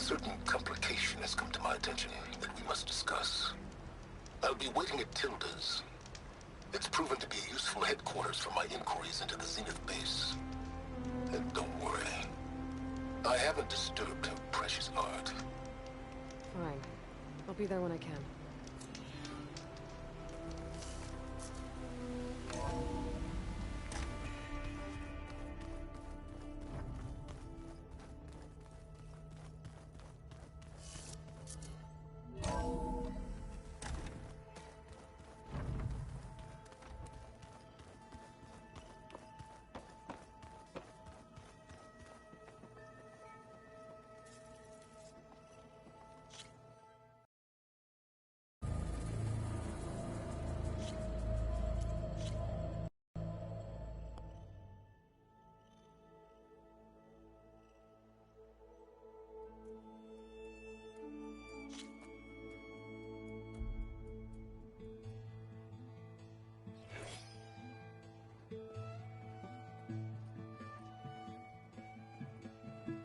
certain complication has come to my attention that we must discuss. I'll be waiting at Tilda's. It's proven to be a useful headquarters for my inquiries into the Zenith base. And don't worry, I haven't disturbed her precious art. Fine. I'll be there when I can.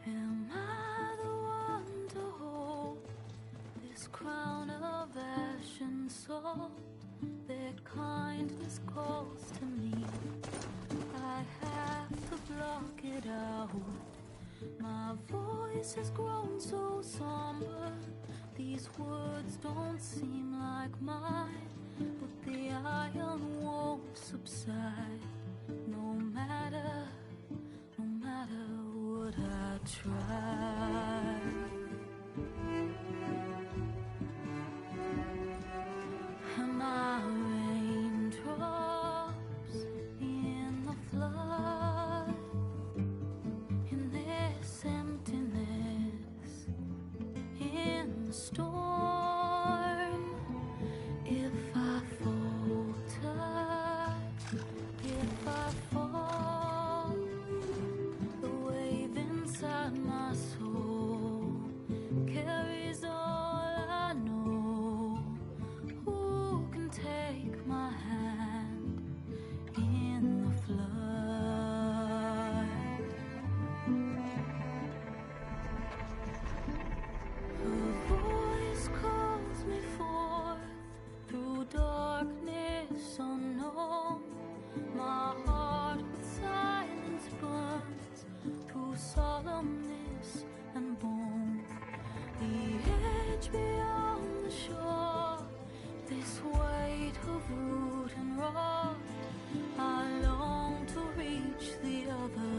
Am I the one to hold this crown of ash and salt? Their kindness calls to me. I have to block it out. My voice has grown so somber. These words don't seem like mine, but the iron won't subside. No matter what I try. Am I raindrops in the flood? In this emptiness, in the storm. If I falter, if I fall, the wave inside my soul carries all I know. Who can take my hand in the flood? Her voice calls me forth through darkness unknown. My heart with silence burns through solemnness and bone. The edge beyond the shore, this weight of root and rock. I long to reach the other,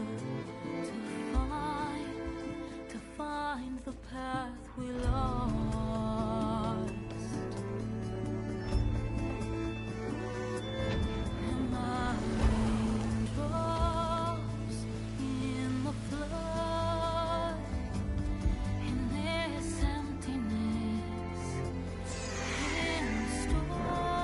to find the path we lost. Am I raindrops in the flood? In this emptiness, in the storm.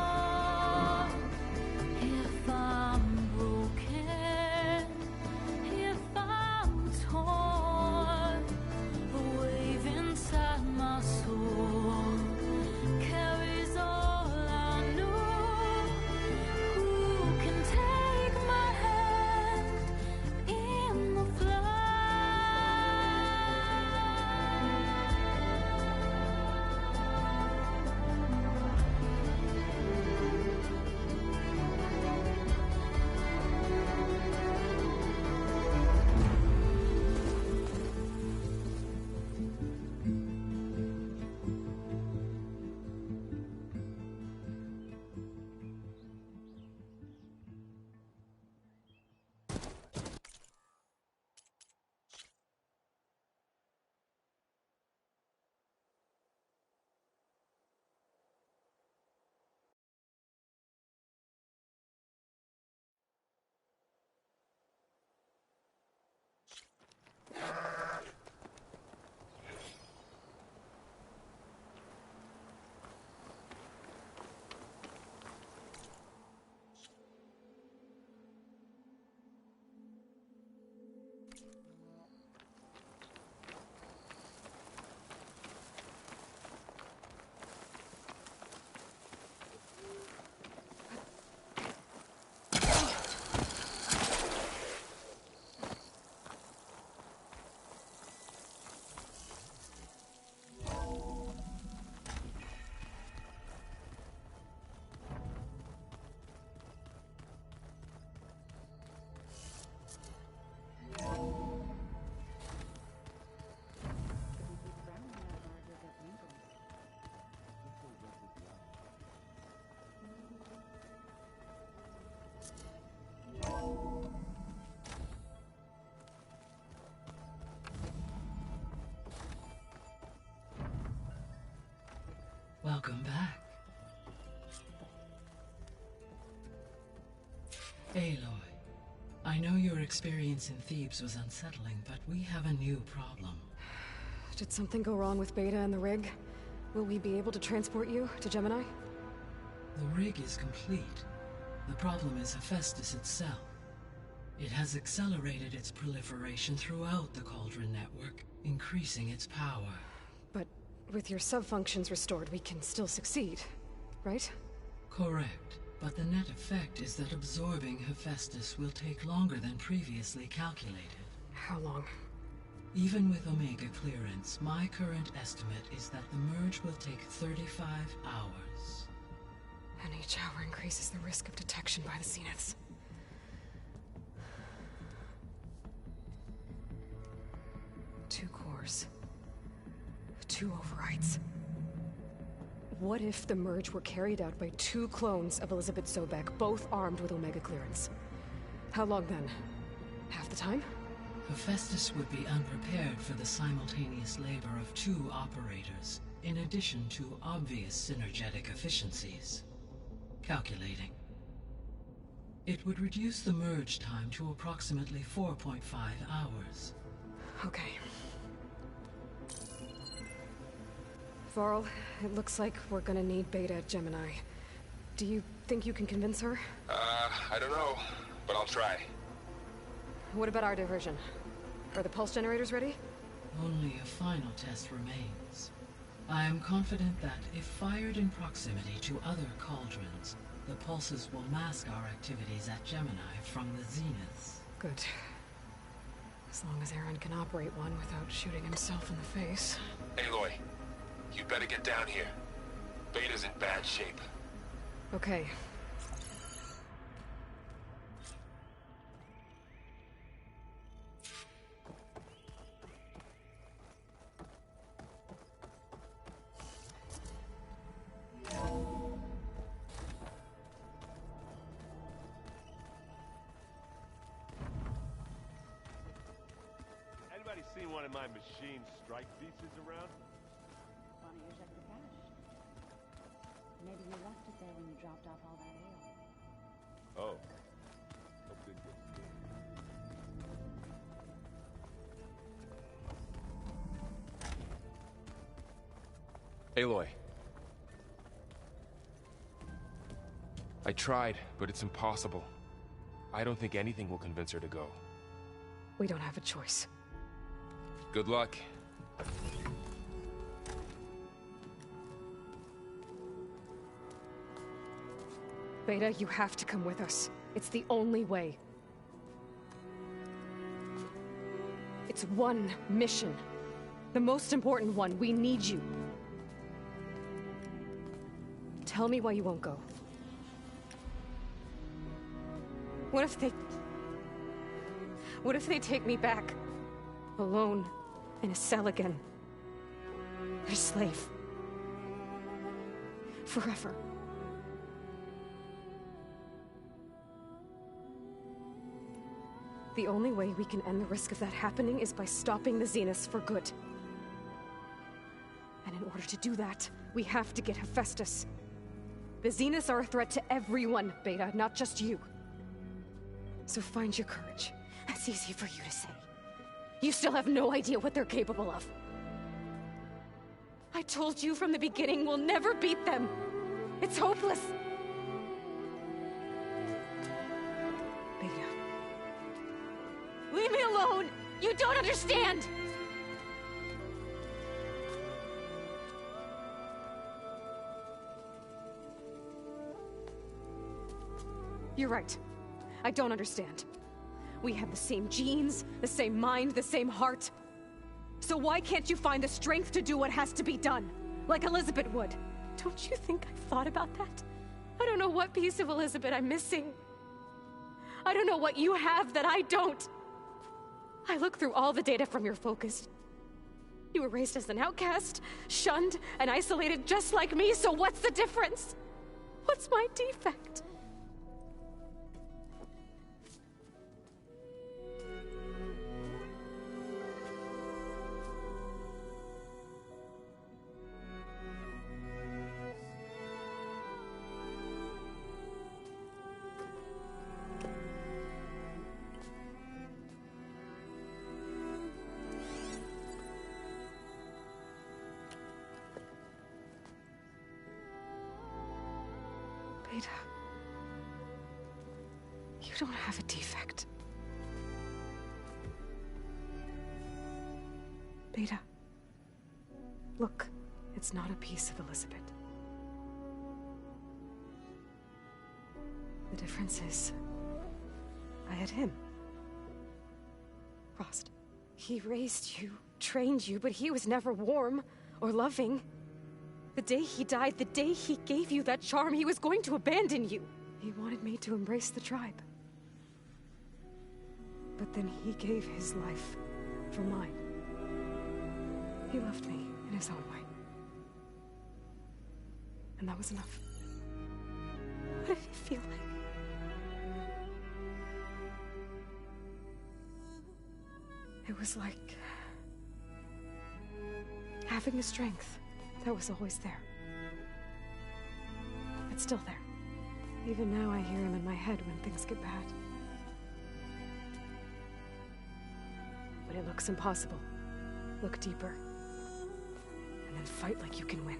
Welcome back. Aloy, I know your experience in Thebes was unsettling, but we have a new problem. Did something go wrong with Beta and the rig? Will we be able to transport you to Gemini? The rig is complete. The problem is Hephaestus itself. It has accelerated its proliferation throughout the Cauldron network, increasing its power. But with your sub-functions restored, we can still succeed, right? Correct. But the net effect is that absorbing Hephaestus will take longer than previously calculated. How long? Even with Omega clearance, my current estimate is that the merge will take 35 hours. And each hour increases the risk of detection by the Zeniths. Two cores. Two overrides. What if the merge were carried out by two clones of Elizabeth Sobek, both armed with Omega clearance? How long then? Half the time? Hephaestus would be unprepared for the simultaneous labor of two operators, in addition to obvious synergetic efficiencies. Calculating. It would reduce the merge time to approximately 4.5 hours. Okay. Varl, it looks like we're gonna need Beta at Gemini. Do you think you can convince her? I don't know, but I'll try. What about our diversion? Are the pulse generators ready? Only a final test remains. I am confident that if fired in proximity to other cauldrons, the pulses will mask our activities at Gemini from the Zeniths. Good. As long as Aaron can operate one without shooting himself in the face. Aloy, you better get down here. Beta's in bad shape. Okay. Anybody seen one of my machine strike pieces around? Why don't you check the cache? Maybe you left it there when you dropped off all that ale. Oh. Hope didn't get scared. Aloy. I tried, but it's impossible. I don't think anything will convince her to go. We don't have a choice. Good luck. Beta, you have to come with us. It's the only way. It's one mission. The most important one. We need you. Tell me why you won't go. What if they take me back? Alone, in a cell again. A slave. Forever. The only way we can end the risk of that happening is by stopping the Zeniths for good. And in order to do that, we have to get Hephaestus. The Zeniths are a threat to everyone, Beta, not just you. So find your courage. That's easy for you to say. You still have no idea what they're capable of. I told you from the beginning we'll never beat them. It's hopeless. Beta. Leave me alone! You don't understand! You're right. I don't understand. We have the same genes, the same mind, the same heart. So why can't you find the strength to do what has to be done? Like Elizabeth would. Don't you think I've thought about that? I don't know what piece of Elizabeth I'm missing. I don't know what you have that I don't. I look through all the data from your focus. You were raised as an outcast, shunned, and isolated just like me, so what's the difference? What's my defect? don't have a defect. Beta. Look, it's not a piece of Elizabeth. The difference is, I had him. Frost. He raised you, trained you, but he was never warm or loving. The day he died, the day he gave you that charm, he was going to abandon you. He wanted me to embrace the tribe. But then he gave his life for mine. He loved me in his own way. And that was enough. What did it feel like? It was like having the strength that was always there. It's still there. Even now I hear him in my head when things get bad. When it looks impossible, look deeper. And then fight like you can win.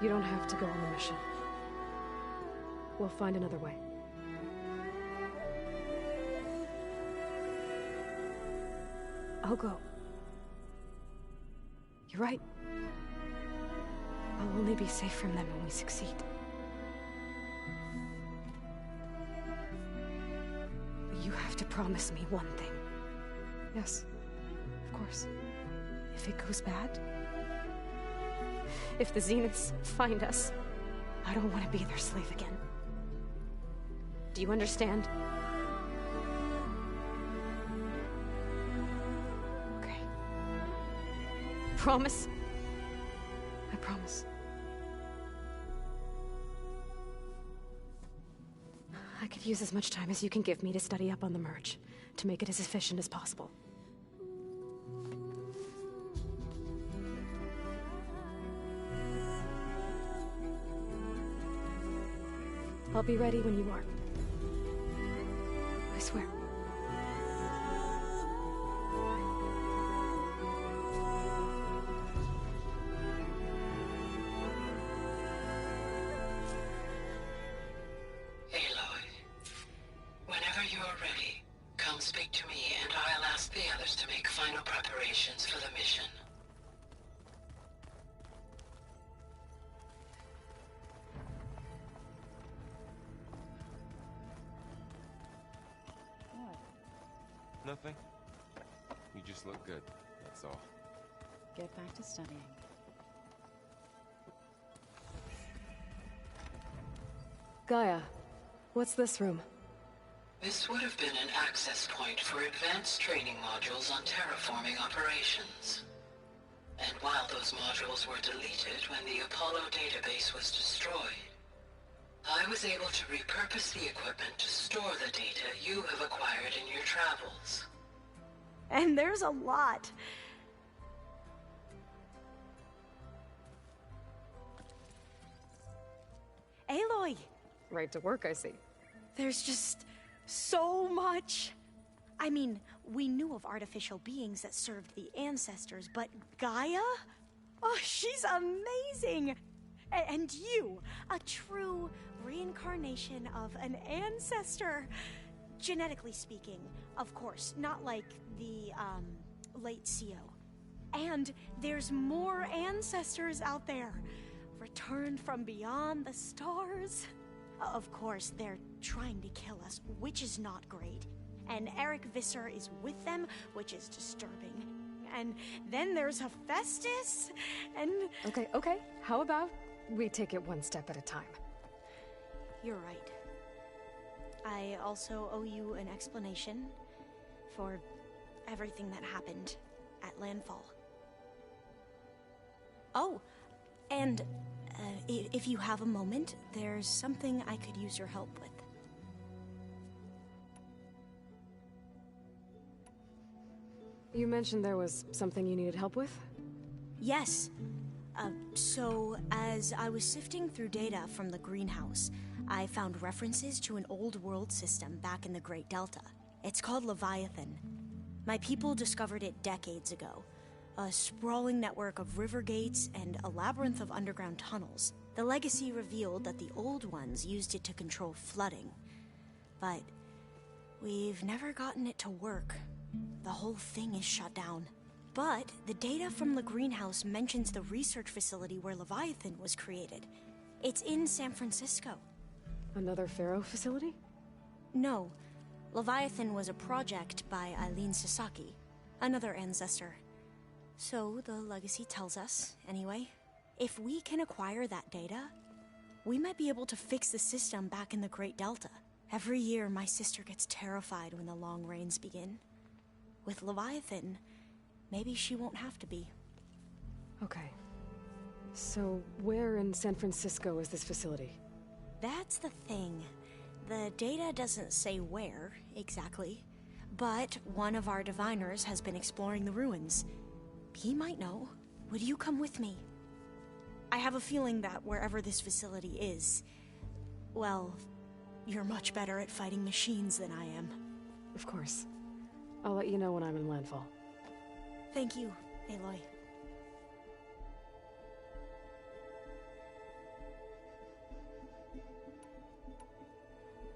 You don't have to go on the mission. We'll find another way. I'll go. You're right. I'll only be safe from them when we succeed. But you have to promise me one thing. Yes, of course. If it goes bad, if the Zeniths find us, I don't want to be their slave again. Do you understand? Okay. Promise? I promise. I could use as much time as you can give me to study up on the merge, to make it as efficient as possible. I'll be ready when you are. I swear. Aloy, whenever you're ready, come speak to me and I'll ask the others to make final preparations for the mission. Nothing. You just look good, that's all. Get back to studying. Gaia, what's this room? This would have been an access point for advanced training modules on terraforming operations. And while those modules were deleted when the Apollo database was destroyed, I was able to repurpose the equipment to store the data you have acquired in your travels. And there's a lot. Aloy! Right to work, I see. There's just so much. I mean, we knew of artificial beings that served the ancestors, but Gaia? Oh, she's amazing! And you, a true reincarnation of an ancestor. Genetically speaking, of course, not like the, late CO. And there's more ancestors out there, returned from beyond the stars. Of course, they're trying to kill us, which is not great. And Eric Visser is with them, which is disturbing. And then there's Hephaestus, and... Okay. How about we take it one step at a time? You're right. I also owe you an explanation for everything that happened at Landfall. Oh, and if you have a moment, there's something I could use your help with. You mentioned there was something you needed help with? Yes. So, as I was sifting through data from the greenhouse, I found references to an old world system back in the Great Delta. It's called Leviathan. My people discovered it decades ago. A sprawling network of river gates and a labyrinth of underground tunnels. The legacy revealed that the old ones used it to control flooding. But we've never gotten it to work. The whole thing is shut down. But the data from the greenhouse mentions the research facility where Leviathan was created. It's in San Francisco. Another Pharaoh facility? No. Leviathan was a project by Eileen Sasaki, another ancestor. So the legacy tells us, anyway. If we can acquire that data, we might be able to fix the system back in the Great Delta. Every year, my sister gets terrified when the long rains begin. With Leviathan, maybe she won't have to be. Okay. So, where in San Francisco is this facility? That's the thing. The data doesn't say where, exactly. But one of our diviners has been exploring the ruins. He might know. Would you come with me? I have a feeling that wherever this facility is, well, you're much better at fighting machines than I am. Of course. I'll let you know when I'm in landfall. Thank you, Aloy.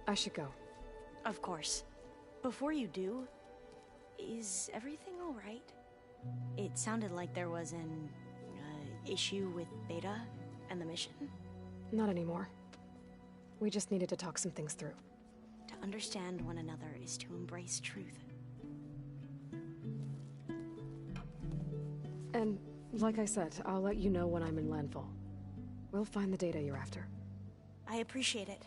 I should go. Of course. Before you do, is everything all right? It sounded like there was an issue with Beta and the mission. Not anymore. We just needed to talk some things through. To understand one another is to embrace truth. And, like I said, I'll let you know when I'm in landfall. We'll find the data you're after. I appreciate it.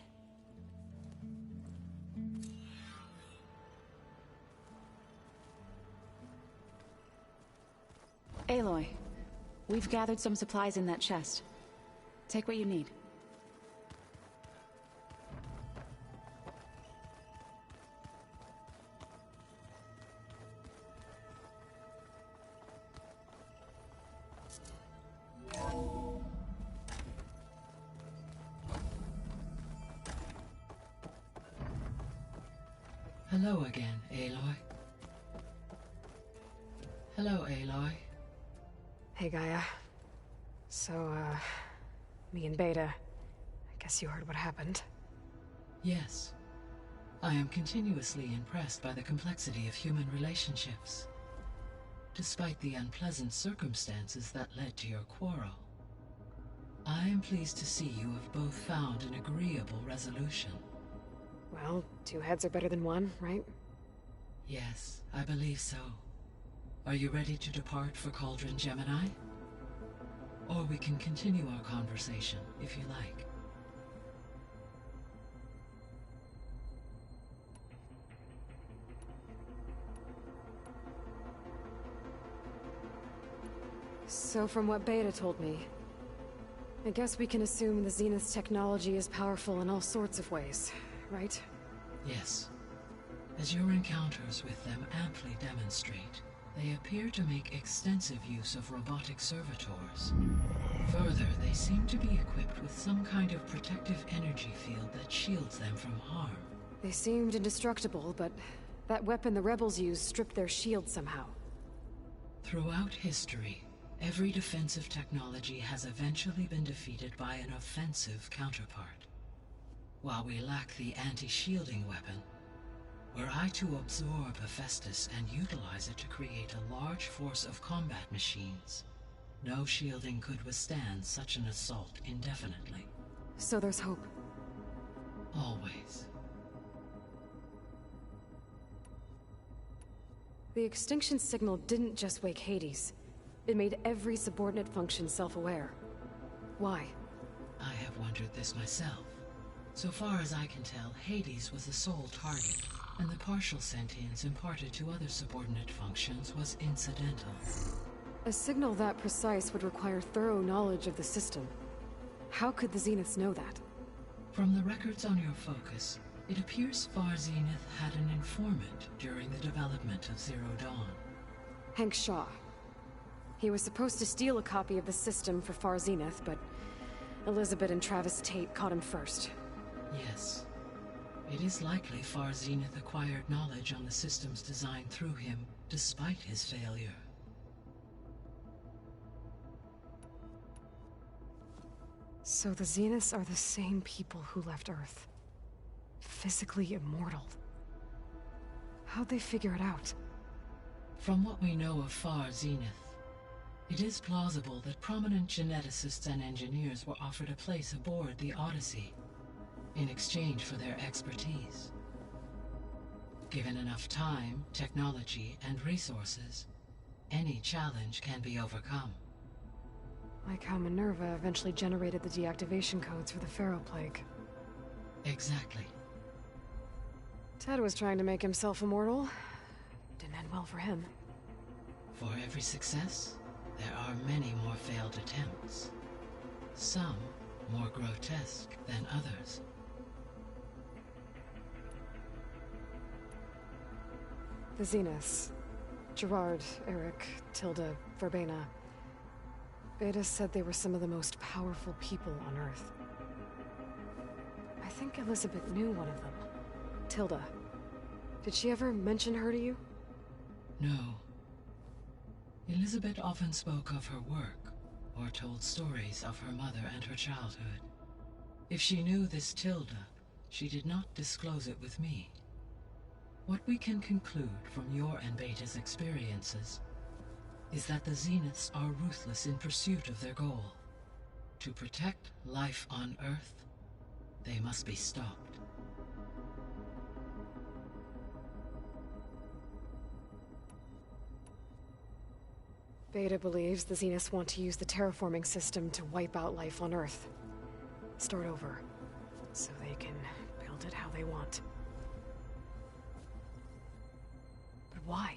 Aloy, we've gathered some supplies in that chest. Take what you need. Hello again, Aloy. Hello, Aloy. Hey, Gaia. So, me and Beta, I guess you heard what happened. Yes. I am continuously impressed by the complexity of human relationships. Despite the unpleasant circumstances that led to your quarrel, I am pleased to see you have both found an agreeable resolution. Well, two heads are better than one, right? Yes, I believe so. Are you ready to depart for Cauldron Gemini? Or we can continue our conversation, if you like. So from what Beta told me, I guess we can assume the Zenith's technology is powerful in all sorts of ways, right? Yes. As your encounters with them amply demonstrate, they appear to make extensive use of robotic servitors. Further, they seem to be equipped with some kind of protective energy field that shields them from harm. They seemed indestructible, but that weapon the rebels used stripped their shield somehow. Throughout history, every defensive technology has eventually been defeated by an offensive counterpart. While we lack the anti-shielding weapon, were I to absorb Hephaestus and utilize it to create a large force of combat machines, no shielding could withstand such an assault indefinitely. So there's hope. Always. The extinction signal didn't just wake Hades. It made every subordinate function self-aware. Why? I have wondered this myself. So far as I can tell, Hades was the sole target, and the partial sentience imparted to other subordinate functions was incidental. A signal that precise would require thorough knowledge of the system. How could the Zeniths know that? From the records on your focus, it appears Far Zenith had an informant during the development of Zero Dawn. Hank Shaw. He was supposed to steal a copy of the system for Far Zenith, but Elizabeth and Travis Tate caught him first. Yes. It is likely Far Zenith acquired knowledge on the systems designed through him, despite his failure. So the Zeniths are the same people who left Earth. Physically immortal. How'd they figure it out? From what we know of Far Zenith, it is plausible that prominent geneticists and engineers were offered a place aboard the Odyssey in exchange for their expertise. Given enough time, technology, and resources, any challenge can be overcome. Like how Minerva eventually generated the deactivation codes for the Pharaoh Plague. Exactly. Ted was trying to make himself immortal. Didn't end well for him. For every success, there are many more failed attempts. Some more grotesque than others. The Zeniths. Gerard, Eric, Tilda, Verbena. Beta said they were some of the most powerful people on Earth. I think Elizabeth knew one of them. Tilda. Did she ever mention her to you? No. Elizabeth often spoke of her work, or told stories of her mother and her childhood. If she knew this Tilda, she did not disclose it with me. What we can conclude from your and Beta's experiences is that the Zeniths are ruthless in pursuit of their goal. To protect life on Earth, they must be stopped. Beta believes the Zeniths want to use the terraforming system to wipe out life on Earth. Start over, so they can build it how they want. But why?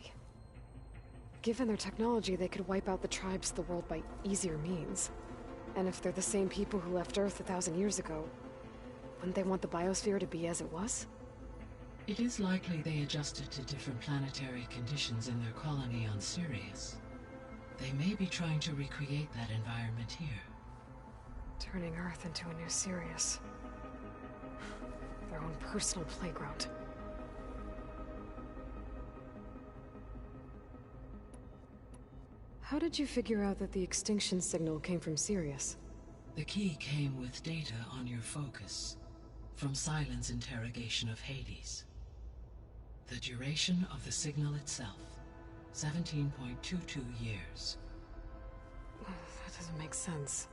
Given their technology, they could wipe out the tribes of the world by easier means. And if they're the same people who left Earth 1,000 years ago, wouldn't they want the biosphere to be as it was? It is likely they adjusted to different planetary conditions in their colony on Sirius. They may be trying to recreate that environment here. Turning Earth into a new Sirius. Their own personal playground. How did you figure out that the extinction signal came from Sirius? The key came with data on your focus, from Silent's interrogation of Hades. The duration of the signal itself, 17.22 years. That doesn't make sense.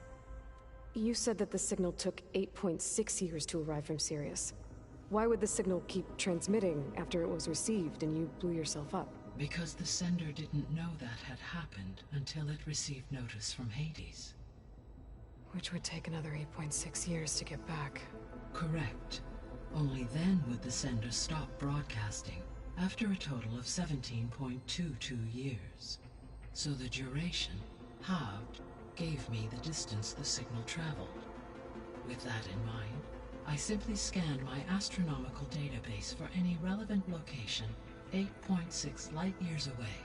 You said that the signal took 8.6 years to arrive from Sirius. Why would the signal keep transmitting after it was received and you blew yourself up? Because the sender didn't know that had happened until it received notice from Hades. Which would take another 8.6 years to get back. Correct. Only then would the sender stop broadcasting, after a total of 17.22 years. So the duration, halved, gave me the distance the signal traveled. With that in mind, I simply scanned my astronomical database for any relevant location 8.6 light-years away.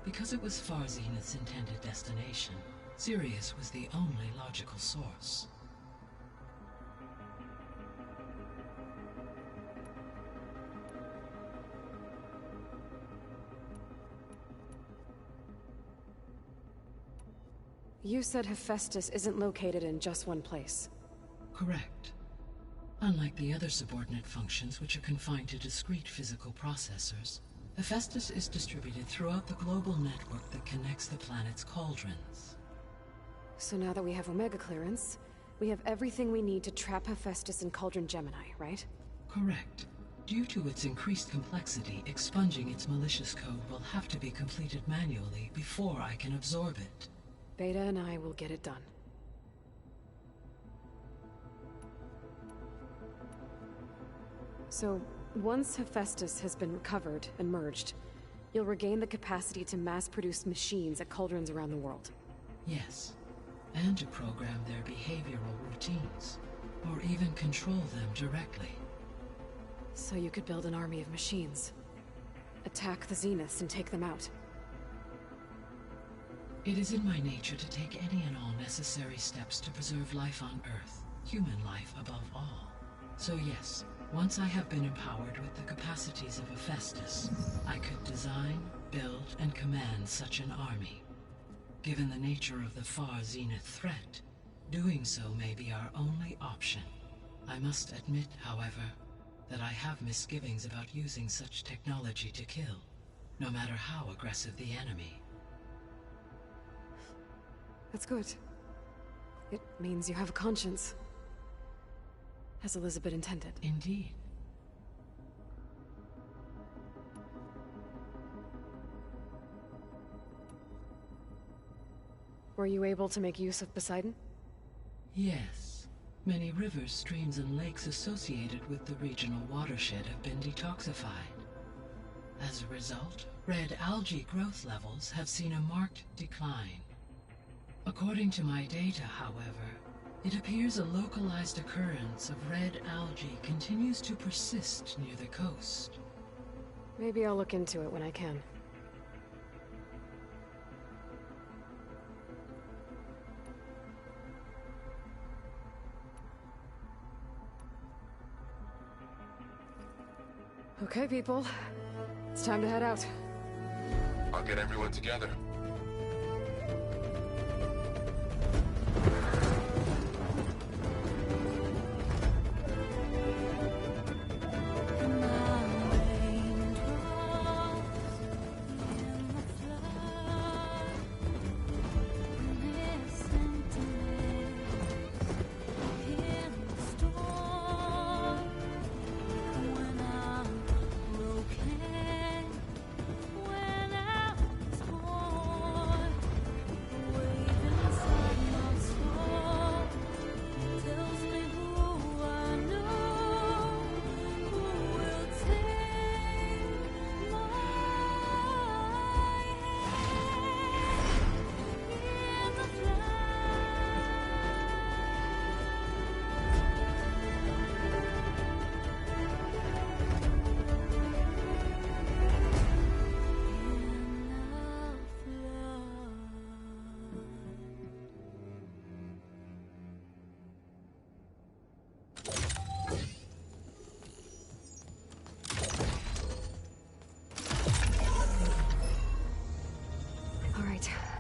Because it was Far Zenith's intended destination, Sirius was the only logical source. You said Hephaestus isn't located in just one place. Correct. Unlike the other subordinate functions, which are confined to discrete physical processors, Hephaestus is distributed throughout the global network that connects the planet's cauldrons. So now that we have Omega clearance, we have everything we need to trap Hephaestus in Cauldron Gemini, right? Correct. Due to its increased complexity, expunging its malicious code will have to be completed manually before I can absorb it. Beta and I will get it done. So, once Hephaestus has been recovered and merged, you'll regain the capacity to mass-produce machines at cauldrons around the world. Yes, and to program their behavioral routines, or even control them directly. So you could build an army of machines. Attack the Zeniths and take them out. It is in my nature to take any and all necessary steps to preserve life on Earth, human life above all. So yes, once I have been empowered with the capacities of Hephaestus, I could design, build, and command such an army. Given the nature of the far zenith threat, doing so may be our only option. I must admit, however, that I have misgivings about using such technology to kill, no matter how aggressive the enemy. That's good. It means you have a conscience. As Elizabeth intended. Indeed. Were you able to make use of Poseidon? Yes. Many rivers, streams, and lakes associated with the regional watershed have been detoxified. As a result, red algae growth levels have seen a marked decline. According to my data, however, it appears a localized occurrence of red algae continues to persist near the coast. Maybe I'll look into it when I can. Okay, people. It's time to head out. I'll get everyone together.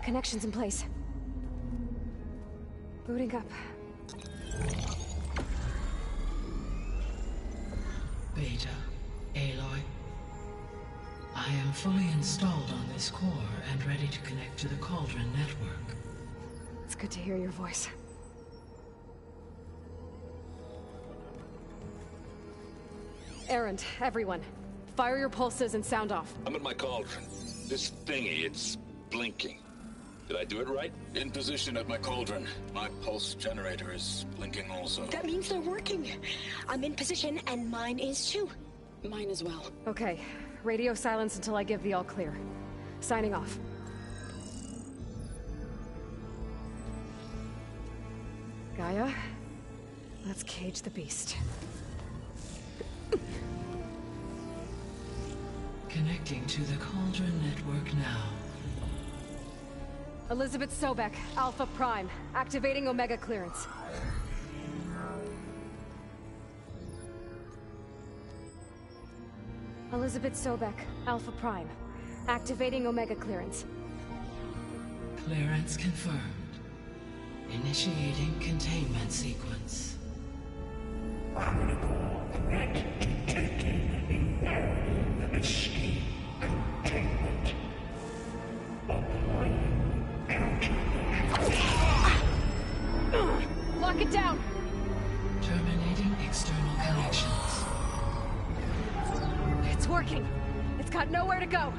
Connections in place. Booting up. Beta, Aloy. I am fully installed on this core and ready to connect to the Cauldron network. It's good to hear your voice. Errand, everyone. Fire your pulses and sound off. I'm at my cauldron. This thingy, it's blinking. Did I do it right? In position at my cauldron. My pulse generator is blinking also. That means they're working. I'm in position, and mine is too. Mine as well. Okay. Radio silence until I give the all clear. Signing off. Gaia, let's cage the beast. Connecting to the Cauldron network now. Elizabeth Sobek, Alpha Prime, activating Omega clearance. Elizabeth Sobek, Alpha Prime, activating Omega clearance. Clearance confirmed. Initiating containment sequence. Critical threat detected. Escape containment. Applying Lock it down! Terminating external connections. It's working. It's got nowhere to go.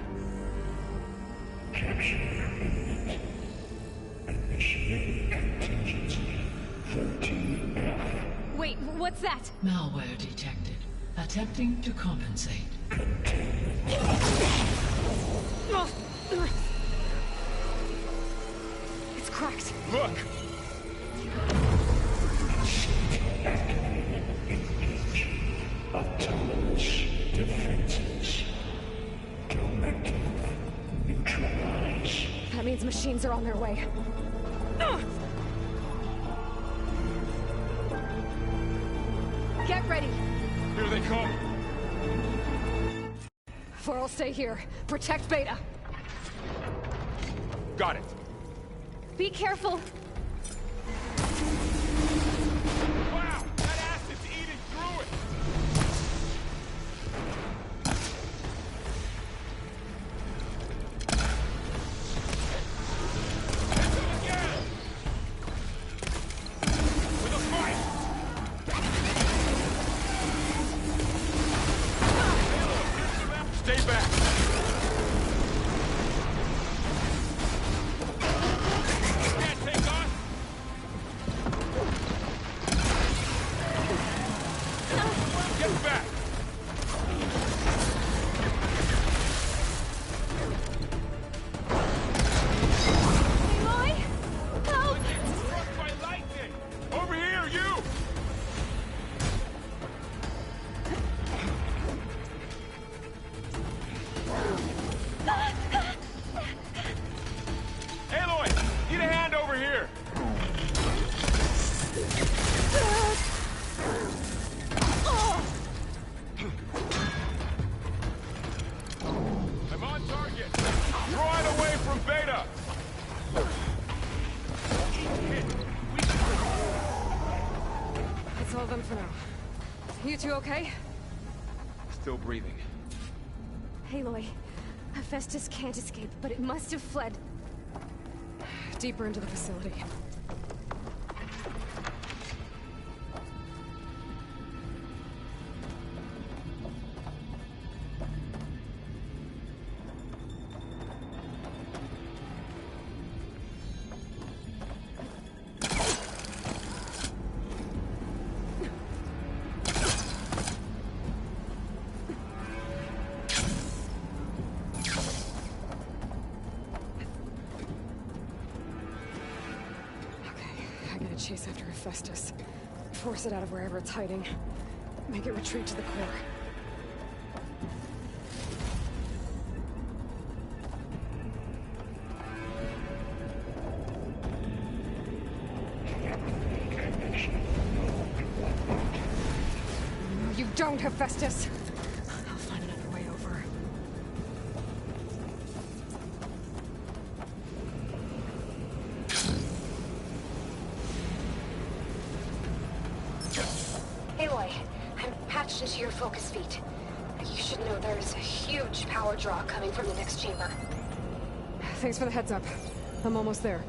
capture imminent. Initiate contingency 13F. Wait, what's that? Malware detected. Attempting to compensate. It's cracked. Look! Engage. Autonomous defenses. Directive. Neutralize. That means machines are on their way. Get ready! Here they come! For'll stay here. Protect Beta. Got it! Be careful! Wow! That acid's eating through it! Again! With a fight! Stay back! Can't take us! Get back! Aloy! Help! Struck by lightning! Over here, you! Aloy! Need a hand over here! I'm on target! Drawing away from Beta! That's all of them for now. You two okay? Still breathing. Aloy, Hephaestus can't escape, but it must have fled deeper into the facility. Chase after Hephaestus. Force it out of wherever it's hiding. Make it retreat to the core. No, you don't, Hephaestus! I'll find another way over. Aloy, I'm patched into your focus feed. You should know there's a huge power draw coming from the next chamber. Thanks for the heads up. I'm almost there.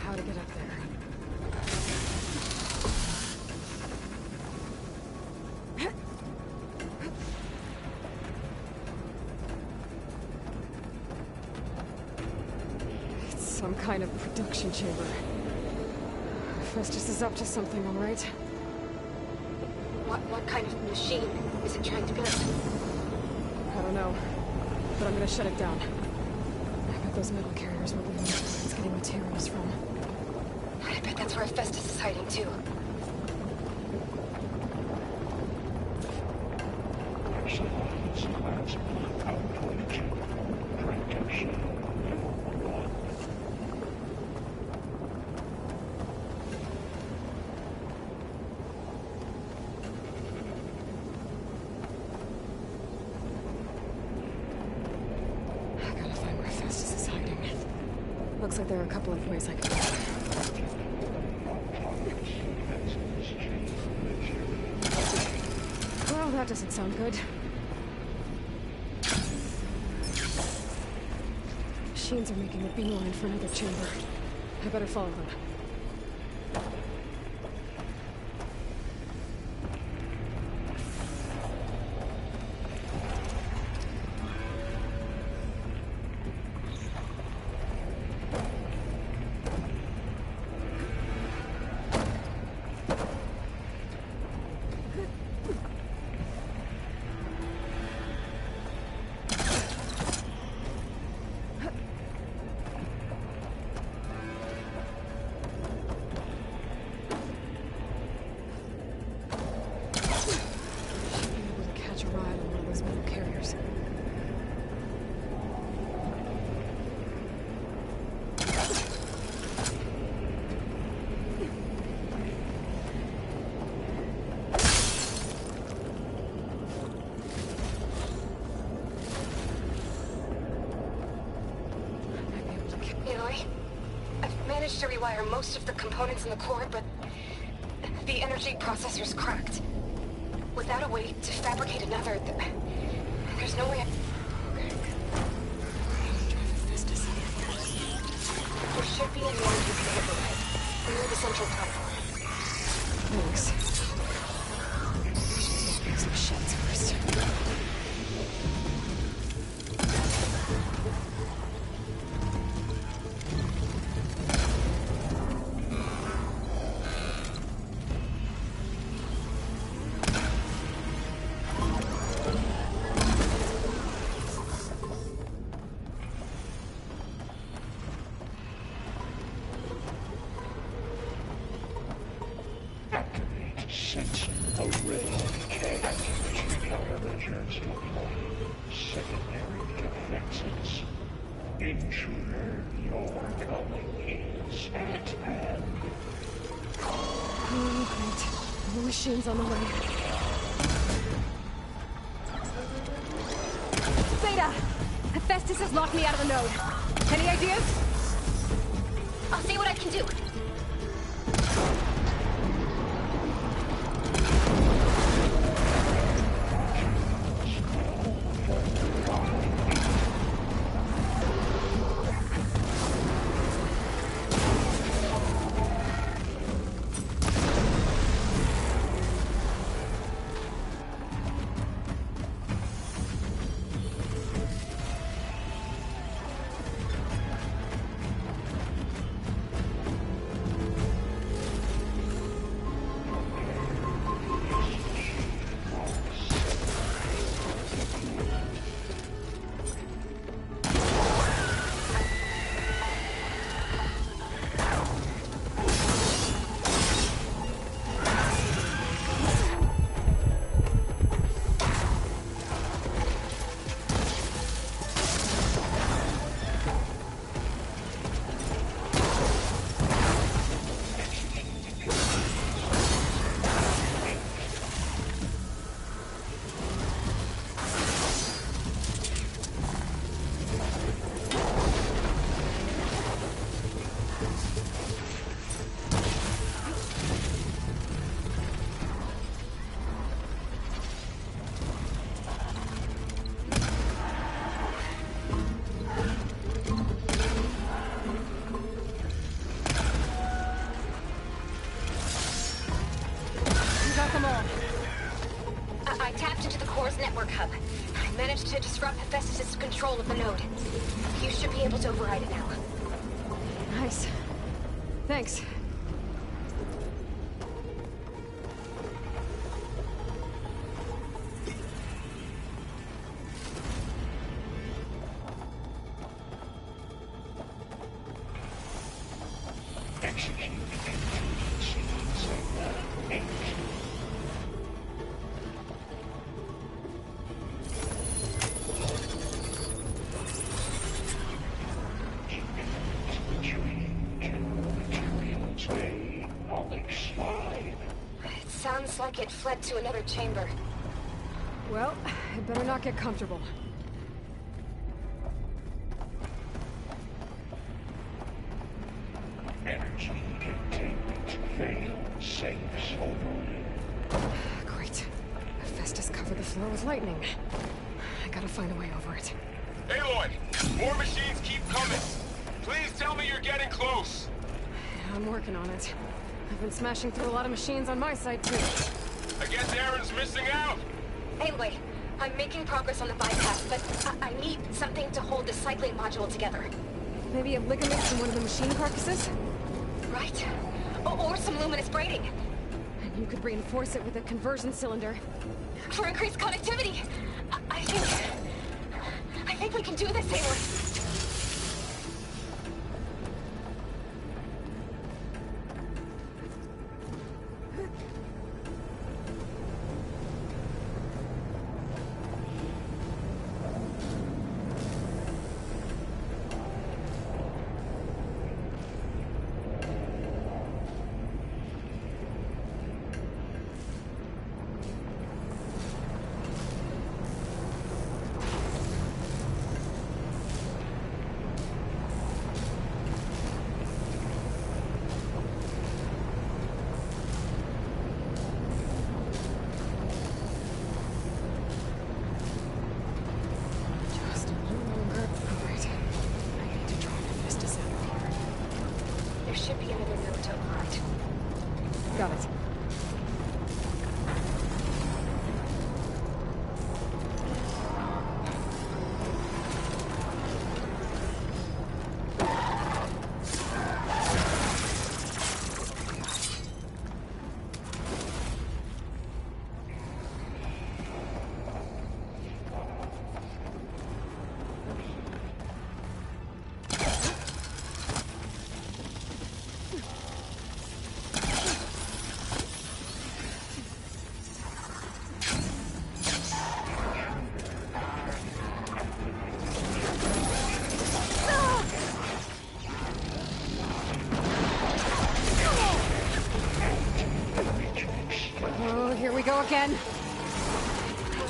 How to get up there. It's some kind of production chamber. Hephaestus is up to something, all right? What kind of machine is it trying to build? I don't know, but I'm gonna shut it down. I bet those metal carriers will be where it's getting materials from. I bet that's where Hephaestus is hiding too. I gotta find where Hephaestus is hiding. Looks like there are a couple of ways I can go. Well, that doesn't sound good. Machines are making a beeline for another chamber. I better follow them. rewire most of the components in the core, but the energy processor's cracked. Without a way to fabricate another, there's no way There should be a node you can override, near the central platform. Thanks. Fix some sheds first. Machines on the way. Beta! Hephaestus has locked me out of the node. Any ideas? I'll see what I can do. I tapped into the core's network hub. I managed to disrupt Hephaestus' control of the node. You should be able to override it now. Nice. Thanks. Sounds like it fled to another chamber. Well, it better not get comfortable. Energy containment failed. Safe over. Great. Hephaestus covered the floor with lightning. I gotta find a way over it. Aloy! More machines keep coming! Please tell me you're getting close! I'm working on it. I've been smashing through a lot of machines on my side, too. I guess Aaron's missing out! Anyway, I'm making progress on the bypass, but I need something to hold the cycling module together. Maybe a ligament from one of the machine carcasses? Right. Or some luminous braiding. And you could reinforce it with a conversion cylinder. For increased connectivity! I think we can do this, Aloy.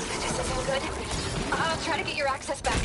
This isn't good. I'll try to get your access back.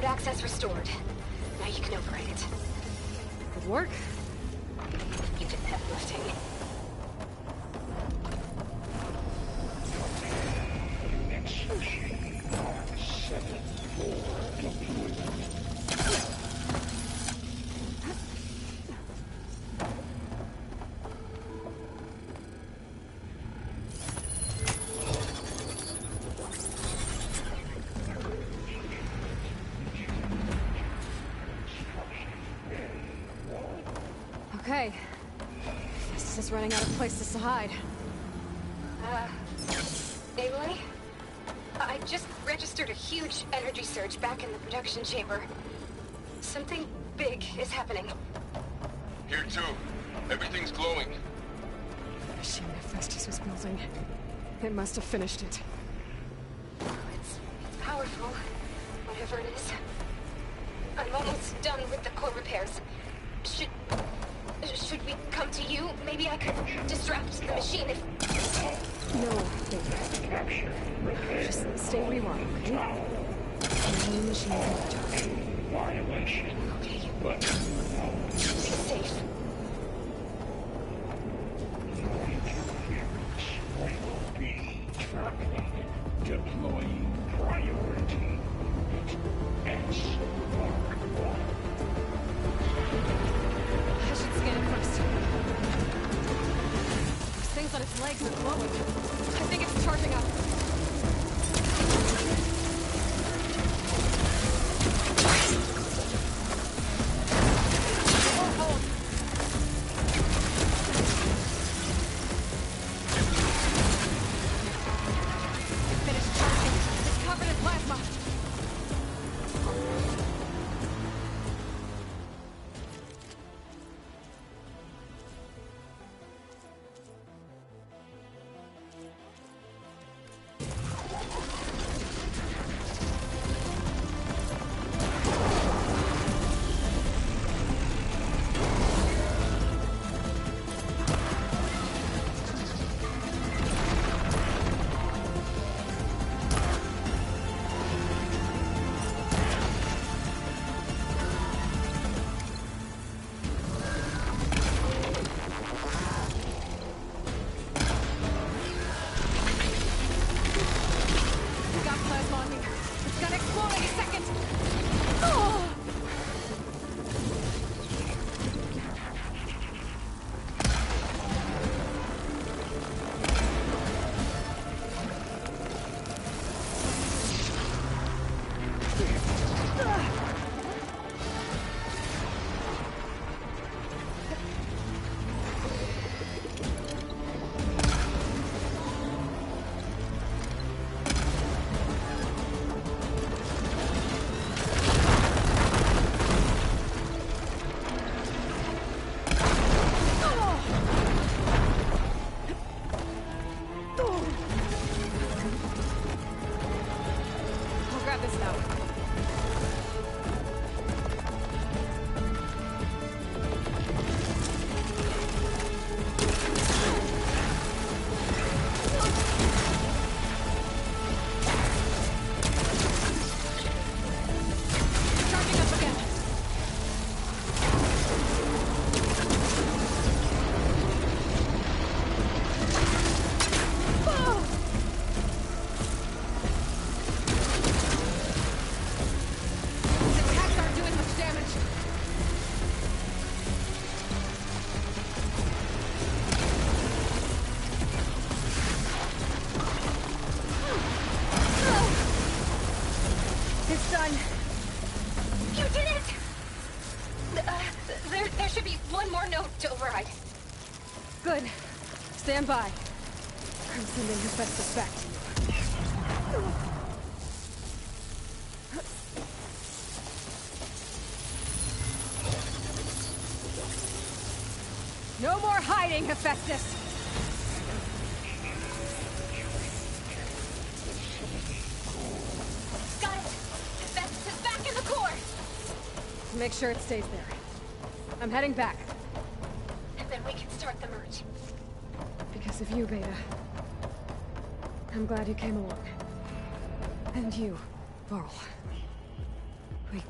Access restored. Now you can override it. Good work. You did the heavy lifting. Next machine on 7-4 deployment. Instruction ready. Okay. This is running out of places to hide. Aloy? I just registered a huge energy surge back in the production chamber. Something big is happening. Here too. Everything's glowing. The machine Hephaestus was building. It must have finished it. It's powerful, whatever it is. I'm almost done with the core repairs. Should we come to you? Maybe I could distract the machine if... No, baby. Just stay where you are, okay? The machine can Violation. Okay. But Be safe. will be terminated. Deploying priority. S Mark 1. I should scan it first. These things on its legs are glowing. I think it's charging up. Hold. It finished charging. It's covered in plasma. Good. Stand by. I'm sending Hephaestus back to you. No more hiding, Hephaestus! Got it! Hephaestus is back in the core! Make sure it stays there. I'm heading back. And then we can start the merge. Because of you, Beta. I'm glad you came along. And you, Varl. We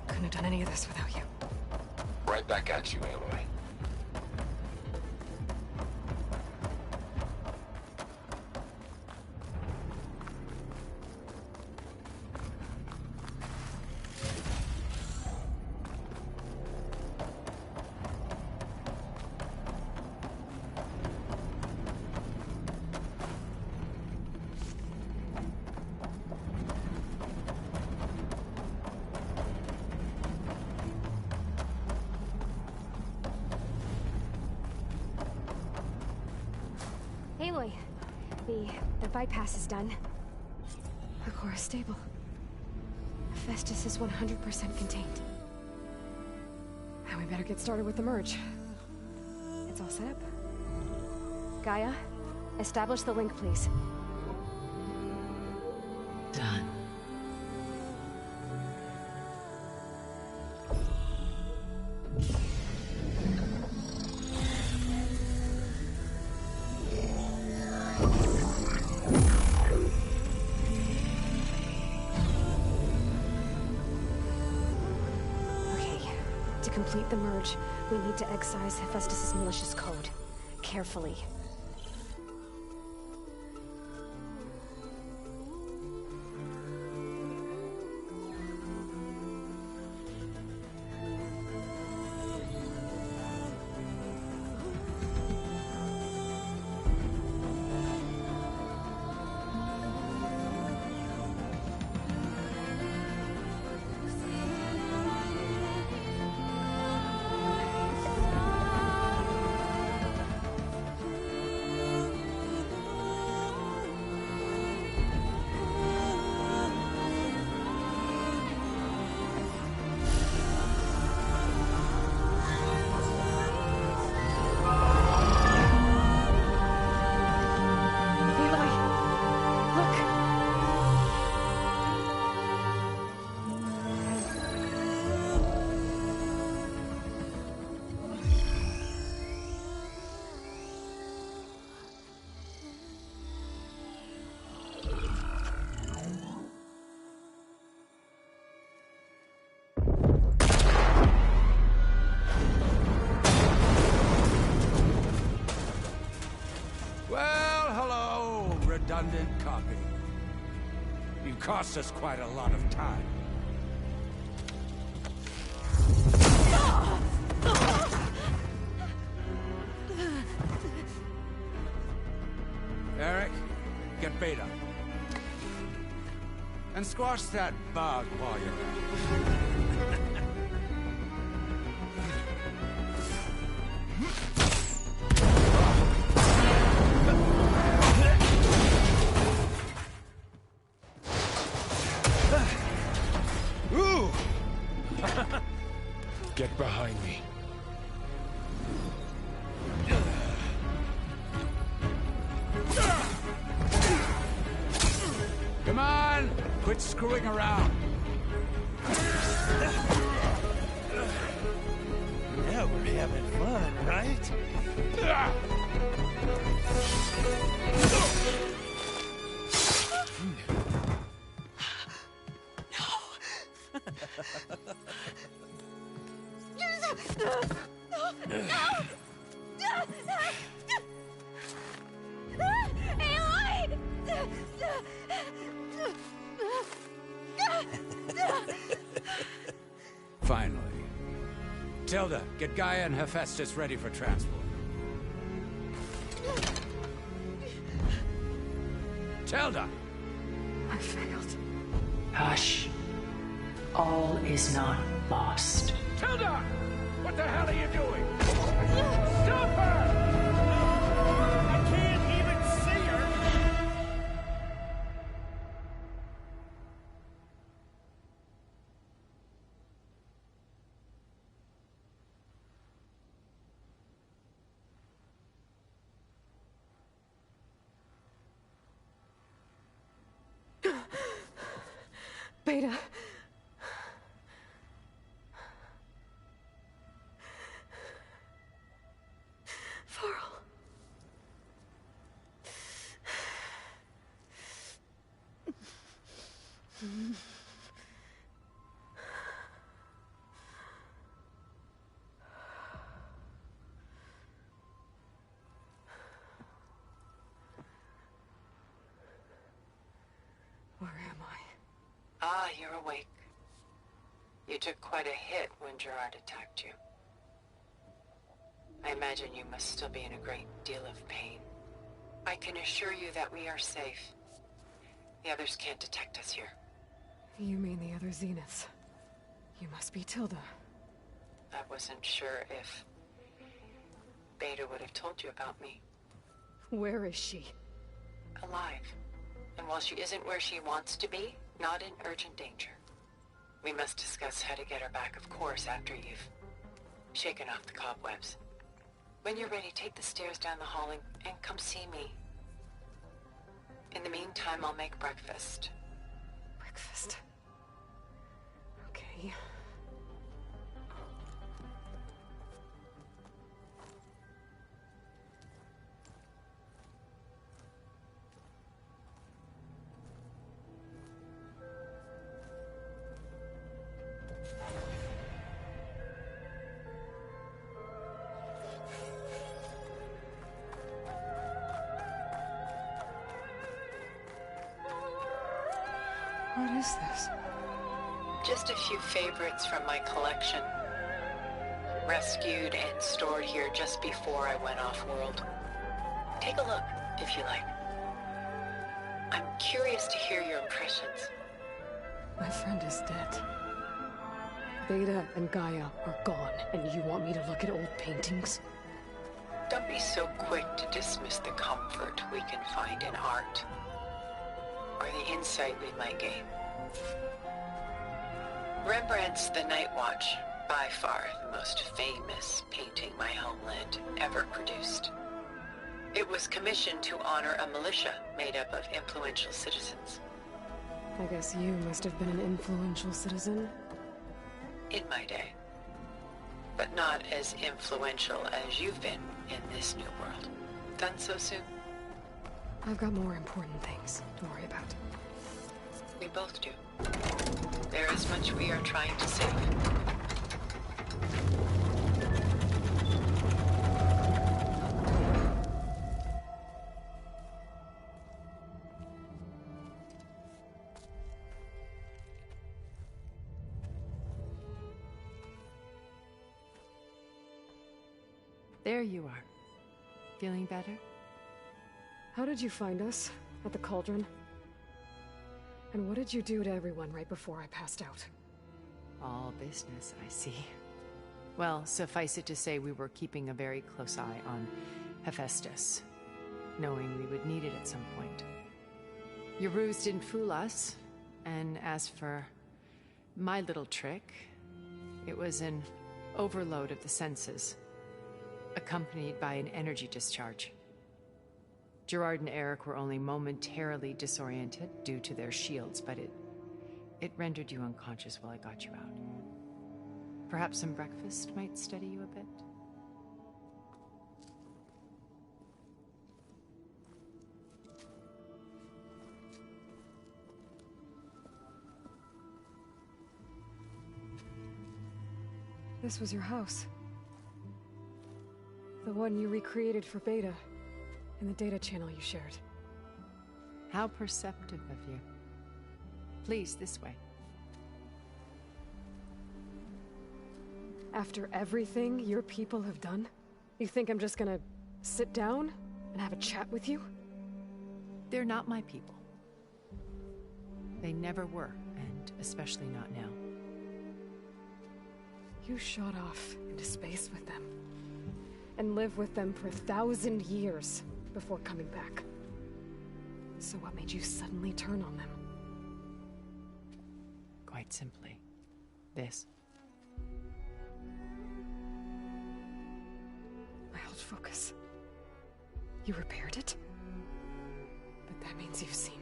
couldn't have done any of this without you. Right back at you, Aloy. Aloy, the bypass is done. The core is stable. Festus is 100% contained. And we better get started with the merge. It's all set up. Gaia, establish the link, please. Done. To complete the merge, we need to excise Hephaestus' malicious code. Carefully. Redundant copy. You cost us quite a lot of time. Eric, get Beta. And squash that bug while you're at it. Get behind me. Come on! Quit screwing around. Now we're having fun, right? Finally. Tilda, get Gaia and Hephaestus ready for transport. Tilda! I failed. Hush. All is not lost. Tilda! What the hell are you doing? Stop her! I can't even see her! Beta. Varl. Where am I? Ah, you're awake. You took quite a hit when Gerard attacked you. I imagine you must still be in a great deal of pain. I can assure you that we are safe. The others can't detect us here. You mean the other Zeniths? You must be Tilda. I wasn't sure if Beta would have told you about me. Where is she? Alive. And while she isn't where she wants to be, not in urgent danger. We must discuss how to get her back, of course, after you've shaken off the cobwebs. When you're ready, take the stairs down the hall and come see me. In the meantime, I'll make breakfast. Breakfast. Okay. What is this? Just a few favorites from my collection. Rescued and stored here just before I went off-world. Take a look, if you like. I'm curious to hear your impressions. My friend is dead. Beta and Gaia are gone, and you want me to look at old paintings? Don't be so quick to dismiss the comfort we can find in art. Or the insight we might gain. Rembrandt's The Night Watch, by far the most famous painting my homeland ever produced. It was commissioned to honor a militia made up of influential citizens. I guess you must have been an influential citizen. In my day. But not as influential as you've been in this new world. Done so soon? I've got more important things to worry about. We both do. There is much we are trying to save. There you are. Feeling better? How did you find us? At the cauldron? And what did you do to everyone right before I passed out? All business, I see. Well, suffice it to say we were keeping a very close eye on Hephaestus, knowing we would need it at some point. Your ruse didn't fool us, and as for my little trick, it was an overload of the senses, accompanied by an energy discharge. Gerard and Eric were only momentarily disoriented due to their shields, but it rendered you unconscious while I got you out. Perhaps some breakfast might steady you a bit? This was your house. The one you recreated for Beta, in the data channel you shared. How perceptive of you. Please, this way. After everything your people have done, you think I'm just gonna sit down and have a chat with you? They're not my people. They never were, and especially not now. You shot off into space with them, and lived with them for 1,000 years before coming back. So what made you suddenly turn on them? Quite simply, this. My old focus. You repaired it? But that means you've seen...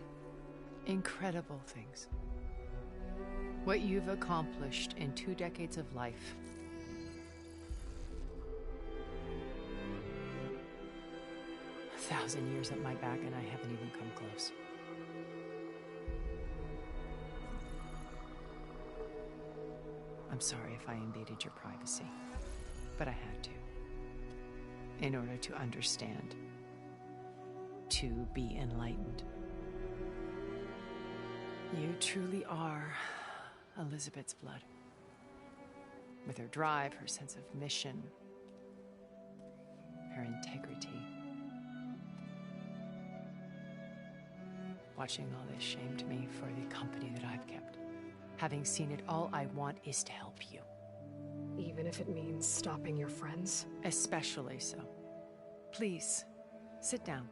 incredible things. What you've accomplished in 2 decades of life. A 1,000 years at my back and I haven't even come close. I'm sorry if I invaded your privacy, but I had to. In order to understand. To be enlightened. You truly are Elizabeth's blood. With her drive, her sense of mission, her integrity. Watching all this shamed me for the company that I've kept. Having seen it, all I want is to help you. Even if it means stopping your friends? Especially so. Please, sit down.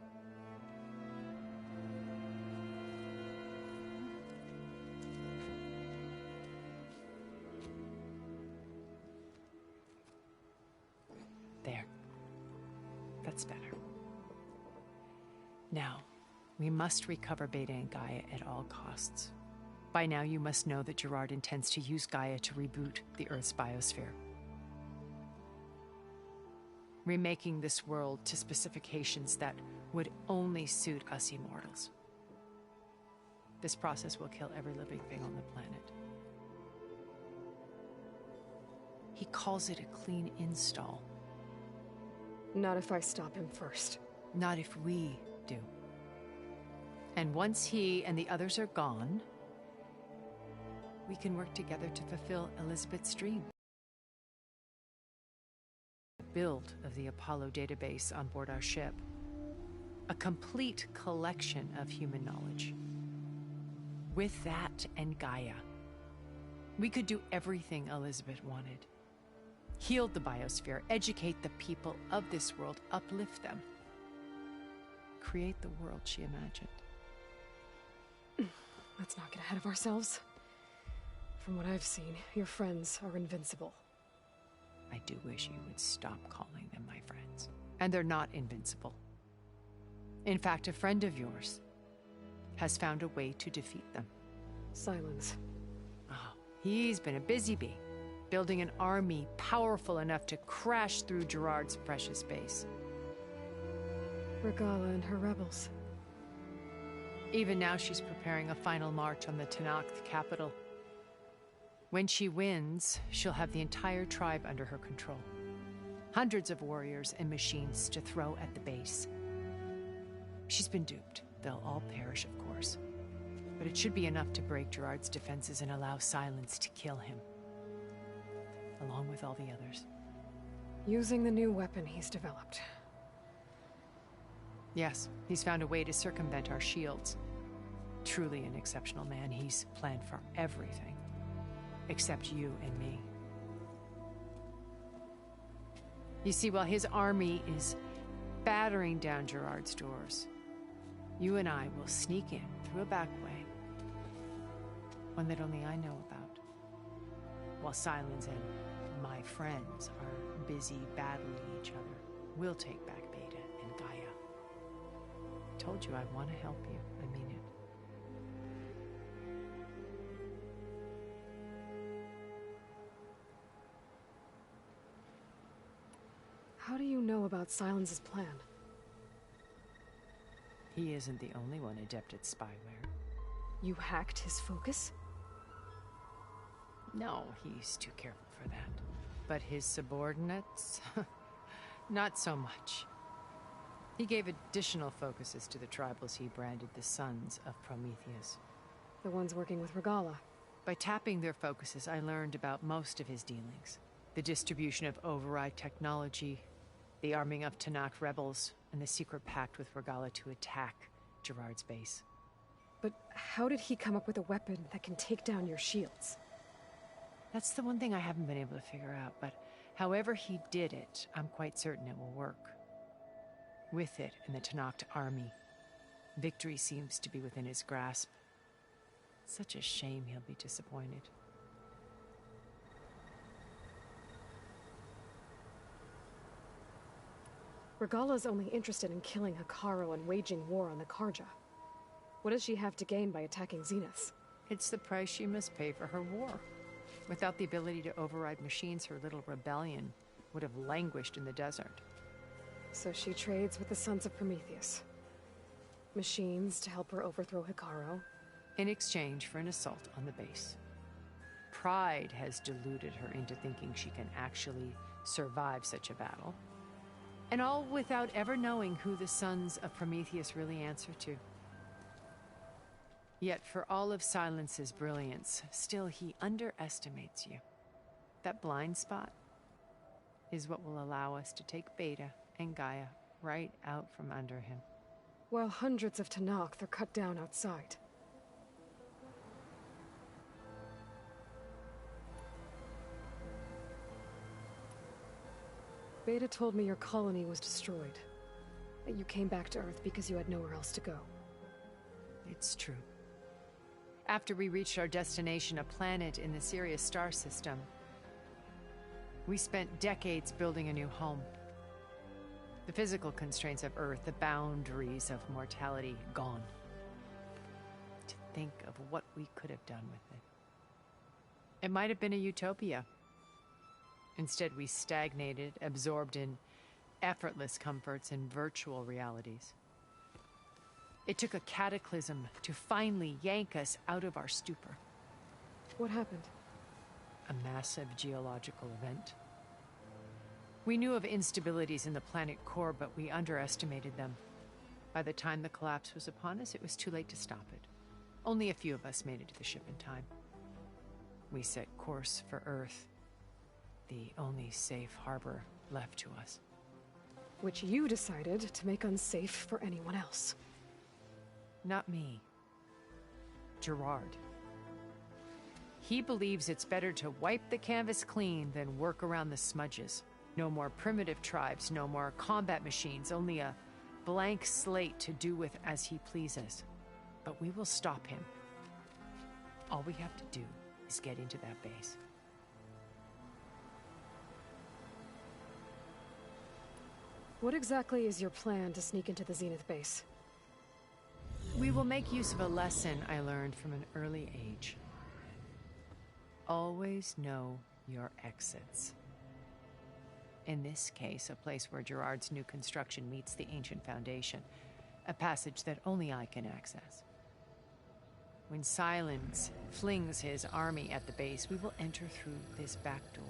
There. That's better. Now, we must recover Beta and Gaia at all costs. By now, you must know that Gerard intends to use Gaia to reboot the Earth's biosphere, remaking this world to specifications that would only suit us immortals. This process will kill every living thing on the planet. He calls it a clean install. Not if I stop him first. Not if we do. And once he and the others are gone, we can work together to fulfill Elizabeth's dream. Build of the Apollo database on board our ship. A complete collection of human knowledge. With that and Gaia, we could do everything Elizabeth wanted. Heal the biosphere, educate the people of this world, uplift them. Create the world she imagined. Let's not get ahead of ourselves. From what I've seen, your friends are invincible. I do wish you would stop calling them my friends. And they're not invincible. In fact, a friend of yours has found a way to defeat them. Silence. Oh, he's been a busy bee, building an army powerful enough to crash through Gerard's precious base. Regala and her rebels. Even now she's preparing a final march on the Tenakth capital. When she wins, she'll have the entire tribe under her control. Hundreds of warriors and machines to throw at the base. She's been duped. They'll all perish, of course. But it should be enough to break Gerard's defenses and allow Silence to kill him. Along with all the others. Using the new weapon he's developed. Yes, he's found a way to circumvent our shields. Truly an exceptional man. He's planned for everything. Except you and me. You see, while his army is battering down Gerard's doors, you and I will sneak in through a back way. One that only I know about. While Silence and my friends are busy battling each other, we'll take back Beta and Gaia. I told you I want to help you. I mean it. How do you know about Silence's plan? He isn't the only one adept at spyware. You hacked his focus? No, he's too careful for that. But his subordinates? Not so much. He gave additional focuses to the tribals he branded the Sons of Prometheus. The ones working with Regala. By tapping their focuses, I learned about most of his dealings. The distribution of override technology, the arming of Tenakth rebels, and the secret pact with Regala to attack Gerard's base. But how did he come up with a weapon that can take down your shields? That's the one thing I haven't been able to figure out, but however he did it, I'm quite certain it will work. With it and the Tenakth army, victory seems to be within his grasp. Such a shame he'll be disappointed. Regala's only interested in killing Hekarro and waging war on the Karja. What does she have to gain by attacking Zenith? It's the price she must pay for her war. Without the ability to override machines, her little rebellion would have languished in the desert. So she trades with the Sons of Prometheus. Machines to help her overthrow Hekarro. In exchange for an assault on the base. Pride has deluded her into thinking she can actually survive such a battle. And all without ever knowing who the Sons of Prometheus really answer to. Yet for all of Silence's brilliance, still he underestimates you. That blind spot is what will allow us to take Beta and Gaia right out from under him. While hundreds of Tenakth are cut down outside. Beta told me your colony was destroyed. That you came back to Earth because you had nowhere else to go. It's true. After we reached our destination, a planet in the Sirius star system, we spent decades building a new home. The physical constraints of Earth, the boundaries of mortality, gone. To think of what we could have done with it. It might have been a utopia. Instead, we stagnated, absorbed in effortless comforts and virtual realities. It took a cataclysm to finally yank us out of our stupor. What happened? A massive geological event. We knew of instabilities in the planet core, but we underestimated them. By the time the collapse was upon us, it was too late to stop it. Only a few of us made it to the ship in time. We set course for Earth, the only safe harbor left to us. Which you decided to make unsafe for anyone else. Not me. Gerard. He believes it's better to wipe the canvas clean than work around the smudges. No more primitive tribes, no more combat machines, only a blank slate to do with as he pleases. But we will stop him. All we have to do is get into that base. What exactly is your plan to sneak into the Zenith base? We will make use of a lesson I learned from an early age. Always know your exits. In this case, a place where Gerard's new construction meets the ancient foundation, a passage that only I can access. When Silence flings his army at the base, we will enter through this back door,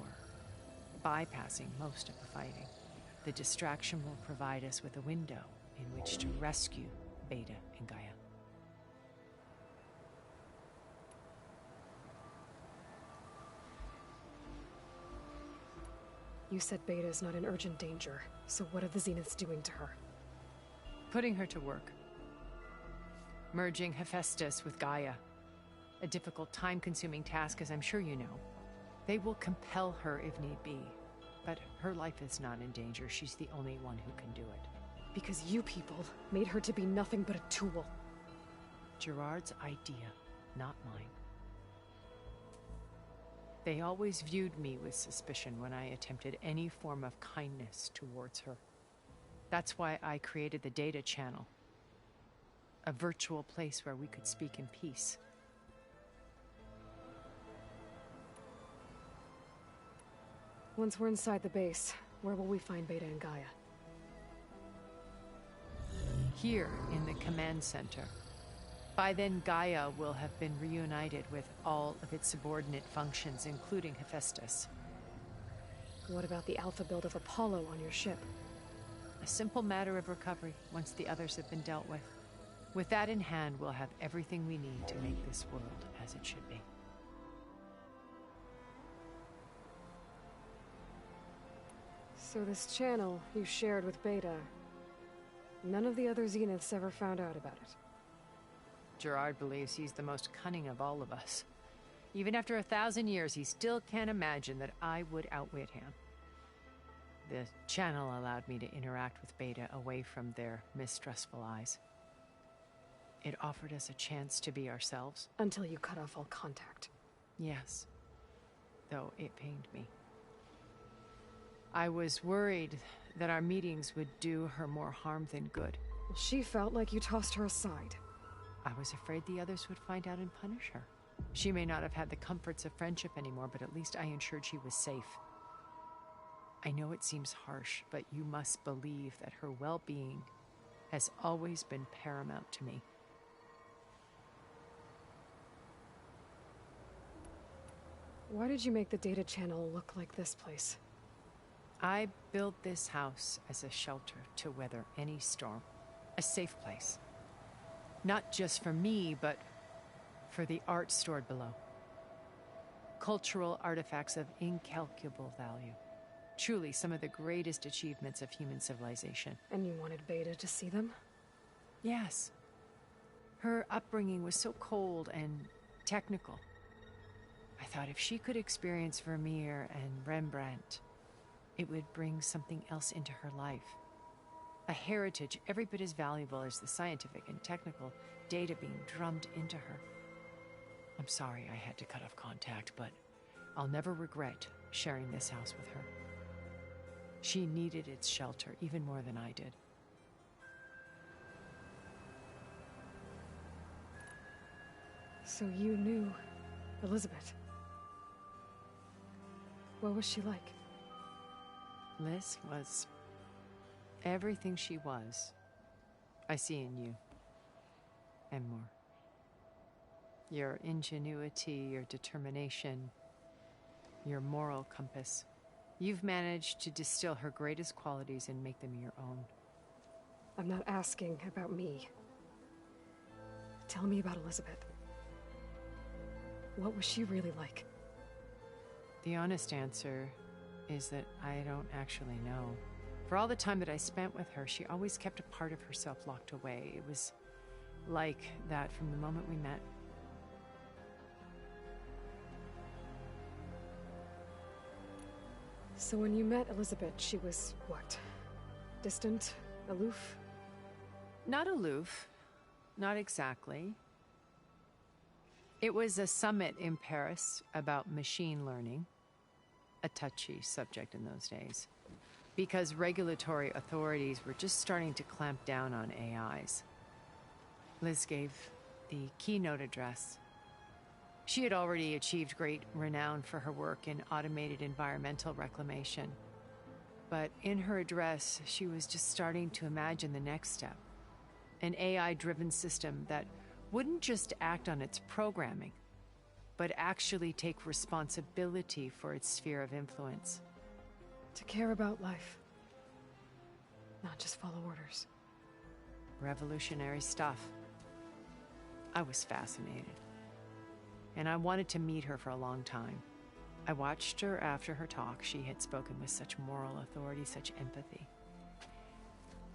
bypassing most of the fighting. The distraction will provide us with a window in which to rescue Beta and Gaia. You said Beta is not in urgent danger, so what are the Zeniths doing to her? Putting her to work. Merging Hephaestus with Gaia. A difficult, time-consuming task, as I'm sure you know. They will compel her if need be. But her life is not in danger. She's the only one who can do it. Because you people made her to be nothing but a tool. Gerard's idea, not mine. They always viewed me with suspicion when I attempted any form of kindness towards her. That's why I created the data channel. A virtual place where we could speak in peace. Once we're inside the base, where will we find Beta and Gaia? Here, in the command center. By then, Gaia will have been reunited with all of its subordinate functions, including Hephaestus. What about the alpha build of Apollo on your ship? A simple matter of recovery, once the others have been dealt with. With that in hand, we'll have everything we need to make this world as it should be. So this channel you shared with Beta, none of the other Zeniths ever found out about it? Gerard believes he's the most cunning of all of us. Even after 1,000 years, he still can't imagine that I would outwit him. The channel allowed me to interact with Beta away from their mistrustful eyes. It offered us a chance to be ourselves. Until you cut off all contact. Yes. Though it pained me. I was worried that our meetings would do her more harm than good. She felt like you tossed her aside. I was afraid the others would find out and punish her. She may not have had the comforts of friendship anymore, but at least I ensured she was safe. I know it seems harsh, but you must believe that her well-being has always been paramount to me. Why did you make the data channel look like this place? I built this house as a shelter to weather any storm. A safe place. Not just for me, but for the art stored below. Cultural artifacts of incalculable value. Truly some of the greatest achievements of human civilization. And you wanted Beta to see them? Yes. Her upbringing was so cold and technical. I thought if she could experience Vermeer and Rembrandt, it would bring something else into her life. A heritage every bit as valuable as the scientific and technical data being drummed into her. I'm sorry I had to cut off contact, but I'll never regret sharing this house with her. She needed its shelter even more than I did. So you knew Elizabeth. What was she like? Liz was everything she was. I see in you. And more. Your ingenuity, your determination, your moral compass. You've managed to distill her greatest qualities and make them your own. I'm not asking about me. Tell me about Elizabeth. What was she really like? The honest answer is that I don't actually know. For all the time that I spent with her, she always kept a part of herself locked away. It was like that from the moment we met. So when you met Elizabeth, she was what? Distant? Aloof? Not aloof. Not exactly. It was a summit in Paris about machine learning. A touchy subject in those days. Because regulatory authorities were just starting to clamp down on AIs. Liz gave the keynote address. She had already achieved great renown for her work in automated environmental reclamation. But in her address, she was just starting to imagine the next step. An AI-driven system that wouldn't just act on its programming, but actually take responsibility for its sphere of influence. To care about life. Not just follow orders. Revolutionary stuff. I was fascinated. And I wanted to meet her for a long time. I watched her after her talk. She had spoken with such moral authority, such empathy.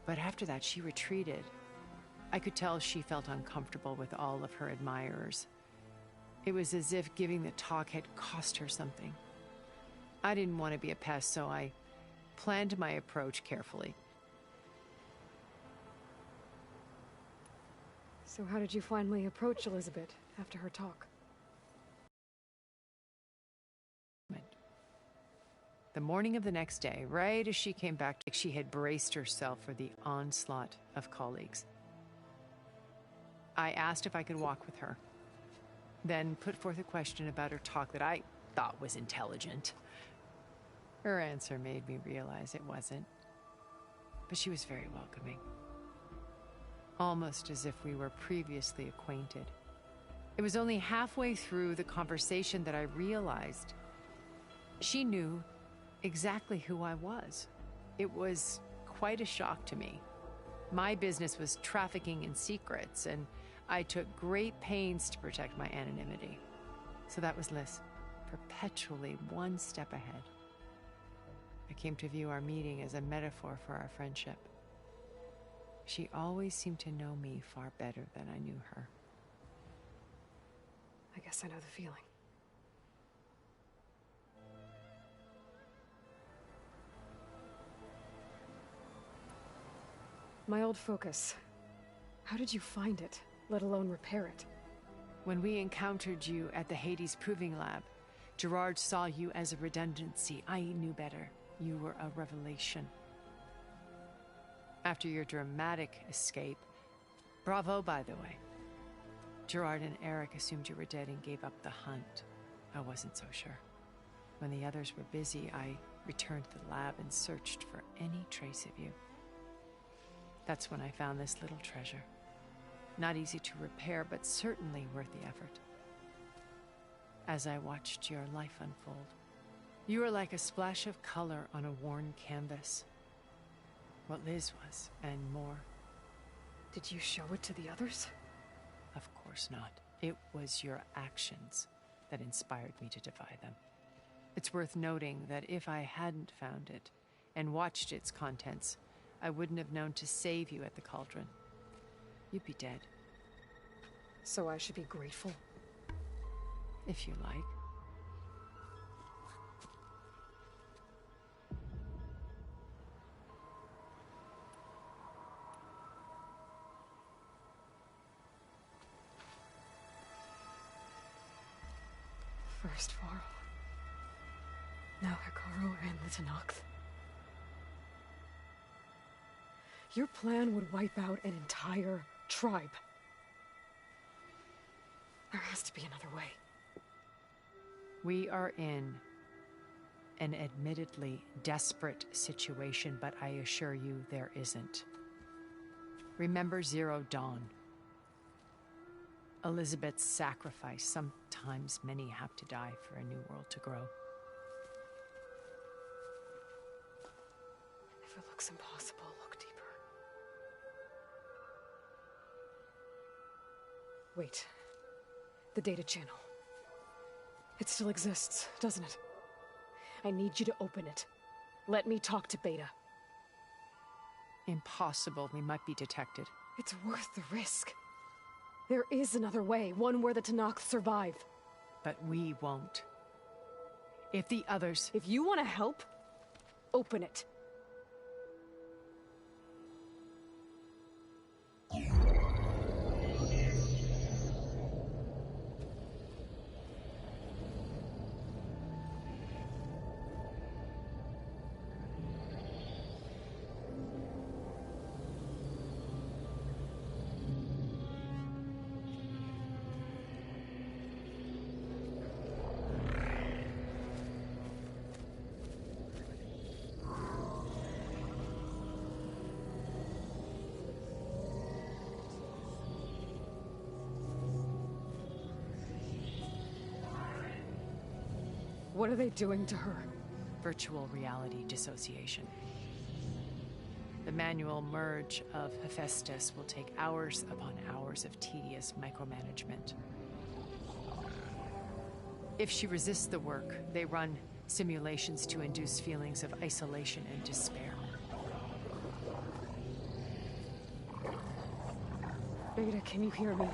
But after that, she retreated. I could tell she felt uncomfortable with all of her admirers. It was as if giving the talk had cost her something. I didn't want to be a pest, so I planned my approach carefully. So how did you finally approach Elizabeth after her talk? The morning of the next day, right as she came back, she had braced herself for the onslaught of colleagues. I asked if I could walk with her, then put forth a question about her talk that I thought was intelligent. Her answer made me realize it wasn't, but she was very welcoming. Almost as if we were previously acquainted. It was only halfway through the conversation that I realized she knew exactly who I was. It was quite a shock to me. My business was trafficking in secrets, and I took great pains to protect my anonymity. So that was Liz, perpetually one step ahead. I came to view our meeting as a metaphor for our friendship. She always seemed to know me far better than I knew her. I guess I know the feeling. My old focus. How did you find it, let alone repair it? When we encountered you at the Hades Proving Lab, Gerard saw you as a redundancy. I knew better. You were a revelation. After your dramatic escape, bravo, by the way. Gerard and Eric assumed you were dead and gave up the hunt. I wasn't so sure. When the others were busy, I returned to the lab and searched for any trace of you. That's when I found this little treasure. Not easy to repair, but certainly worth the effort. As I watched your life unfold, you were like a splash of color on a worn canvas. What Liz was, and more. Did you show it to the others? Of course not. It was your actions that inspired me to defy them. It's worth noting that if I hadn't found it and watched its contents, I wouldn't have known to save you at the cauldron. You'd be dead. So I should be grateful? If you like. First Varl. Now Hikaru and the Tenakth. Your plan would wipe out an entire tribe. There has to be another way. We are in an admittedly desperate situation, but I assure you there isn't. Remember Zero Dawn. Elizabeth's sacrifice. Sometimes many have to die for a new world to grow. If it looks impossible, look deeper. Wait. The data channel. It still exists, doesn't it? I need you to open it. Let me talk to Beta. Impossible. We might be detected. It's worth the risk. There is another way, one where the Tenakth survive. But we won't. If the others... If you want to help, open it. What are they doing to her? Virtual reality dissociation. The manual merge of Hephaestus will take hours upon hours of tedious micromanagement. If she resists the work, they run simulations to induce feelings of isolation and despair. Beta, can you hear me?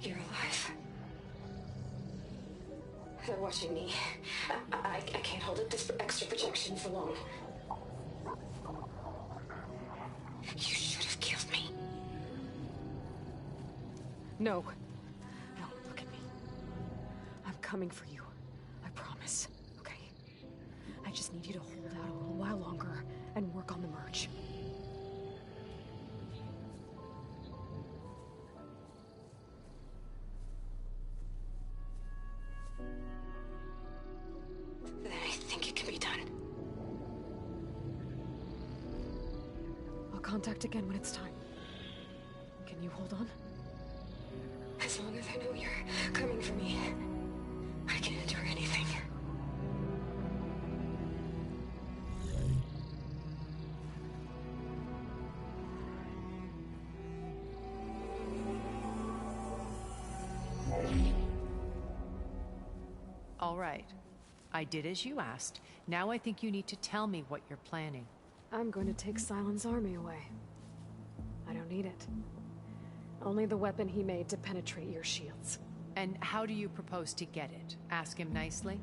You're alive. They're watching me. I can't hold up this extra projection for long. You should have killed me. No. No, look at me. I'm coming for you. I promise. Okay? I just need you to hold out a little while longer and work on the merge. Then I think it can be done. I'll contact again when it's time. Can you hold on? As long as I know you're coming for me, I can endure anything. All right. I did as you asked. Now I think you need to tell me what you're planning. I'm going to take Silent's army away. I don't need it. Only the weapon he made to penetrate your shields. And how do you propose to get it? Ask him nicely?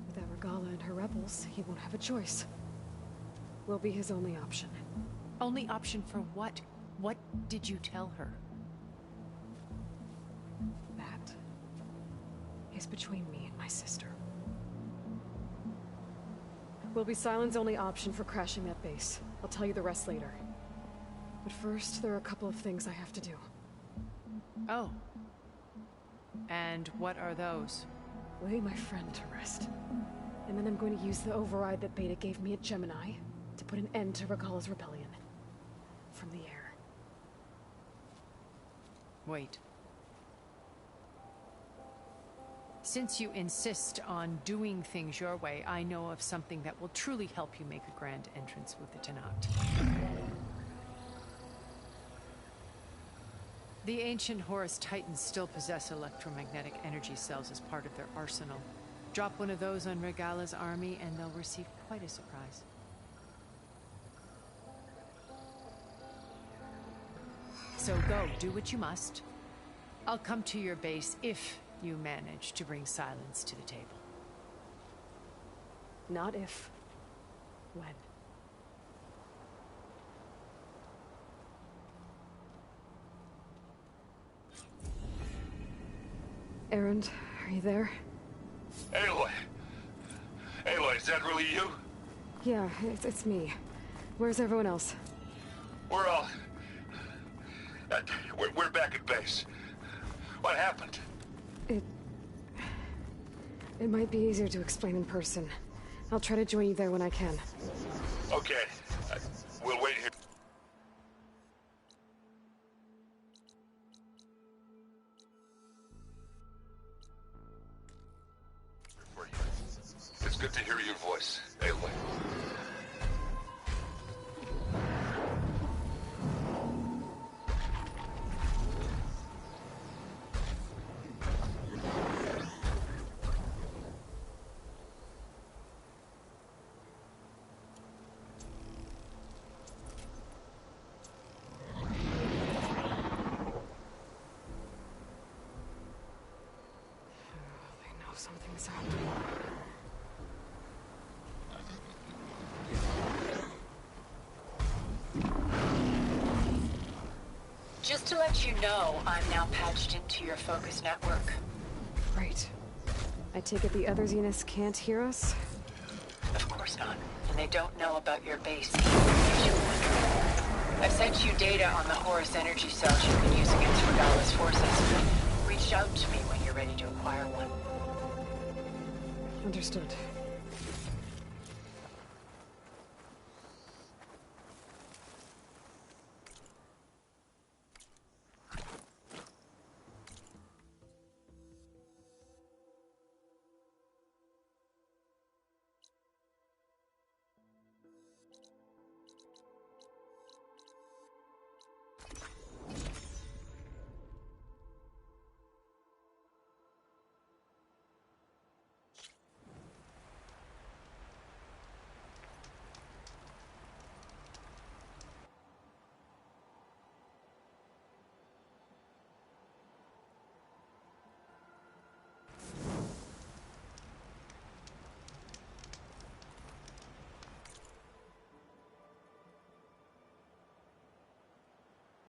Without Regala and her rebels, he won't have a choice. We'll be his only option. Only option for what? What did you tell her? That is between me and my sister. Will be Silent's only option for crashing that base. I'll tell you the rest later. But first, there are a couple of things I have to do. Oh. And what are those? Lay my friend to rest. And then I'm going to use the override that Beta gave me at Gemini to put an end to Regala's rebellion. From the air. Wait. Since you insist on doing things your way, I know of something that will truly help you make a grand entrance with the Tenakth. The ancient Horus Titans still possess electromagnetic energy cells as part of their arsenal. Drop one of those on Regala's army and they'll receive quite a surprise. So go, do what you must. I'll come to your base if you manage to bring Silence to the table. Not if. When. Erend, are you there? Aloy! Aloy, Is that really you? Yeah, it's me. Where's everyone else? We're all... we're back at base. What happened? It might be easier to explain in person. I'll try to join you there when I can. Okay. We'll wait here. It's good to hear your voice, Aloy. Something's happening. Just to let you know, I'm now patched into your focus network. Right. I take it the other Zeniths can't hear us? Of course not. And they don't know about your base. In case you're wondering. I've sent you data on the Horus energy cells you can use against Regala's forces. Reach out to me when you're ready to acquire one. Understood.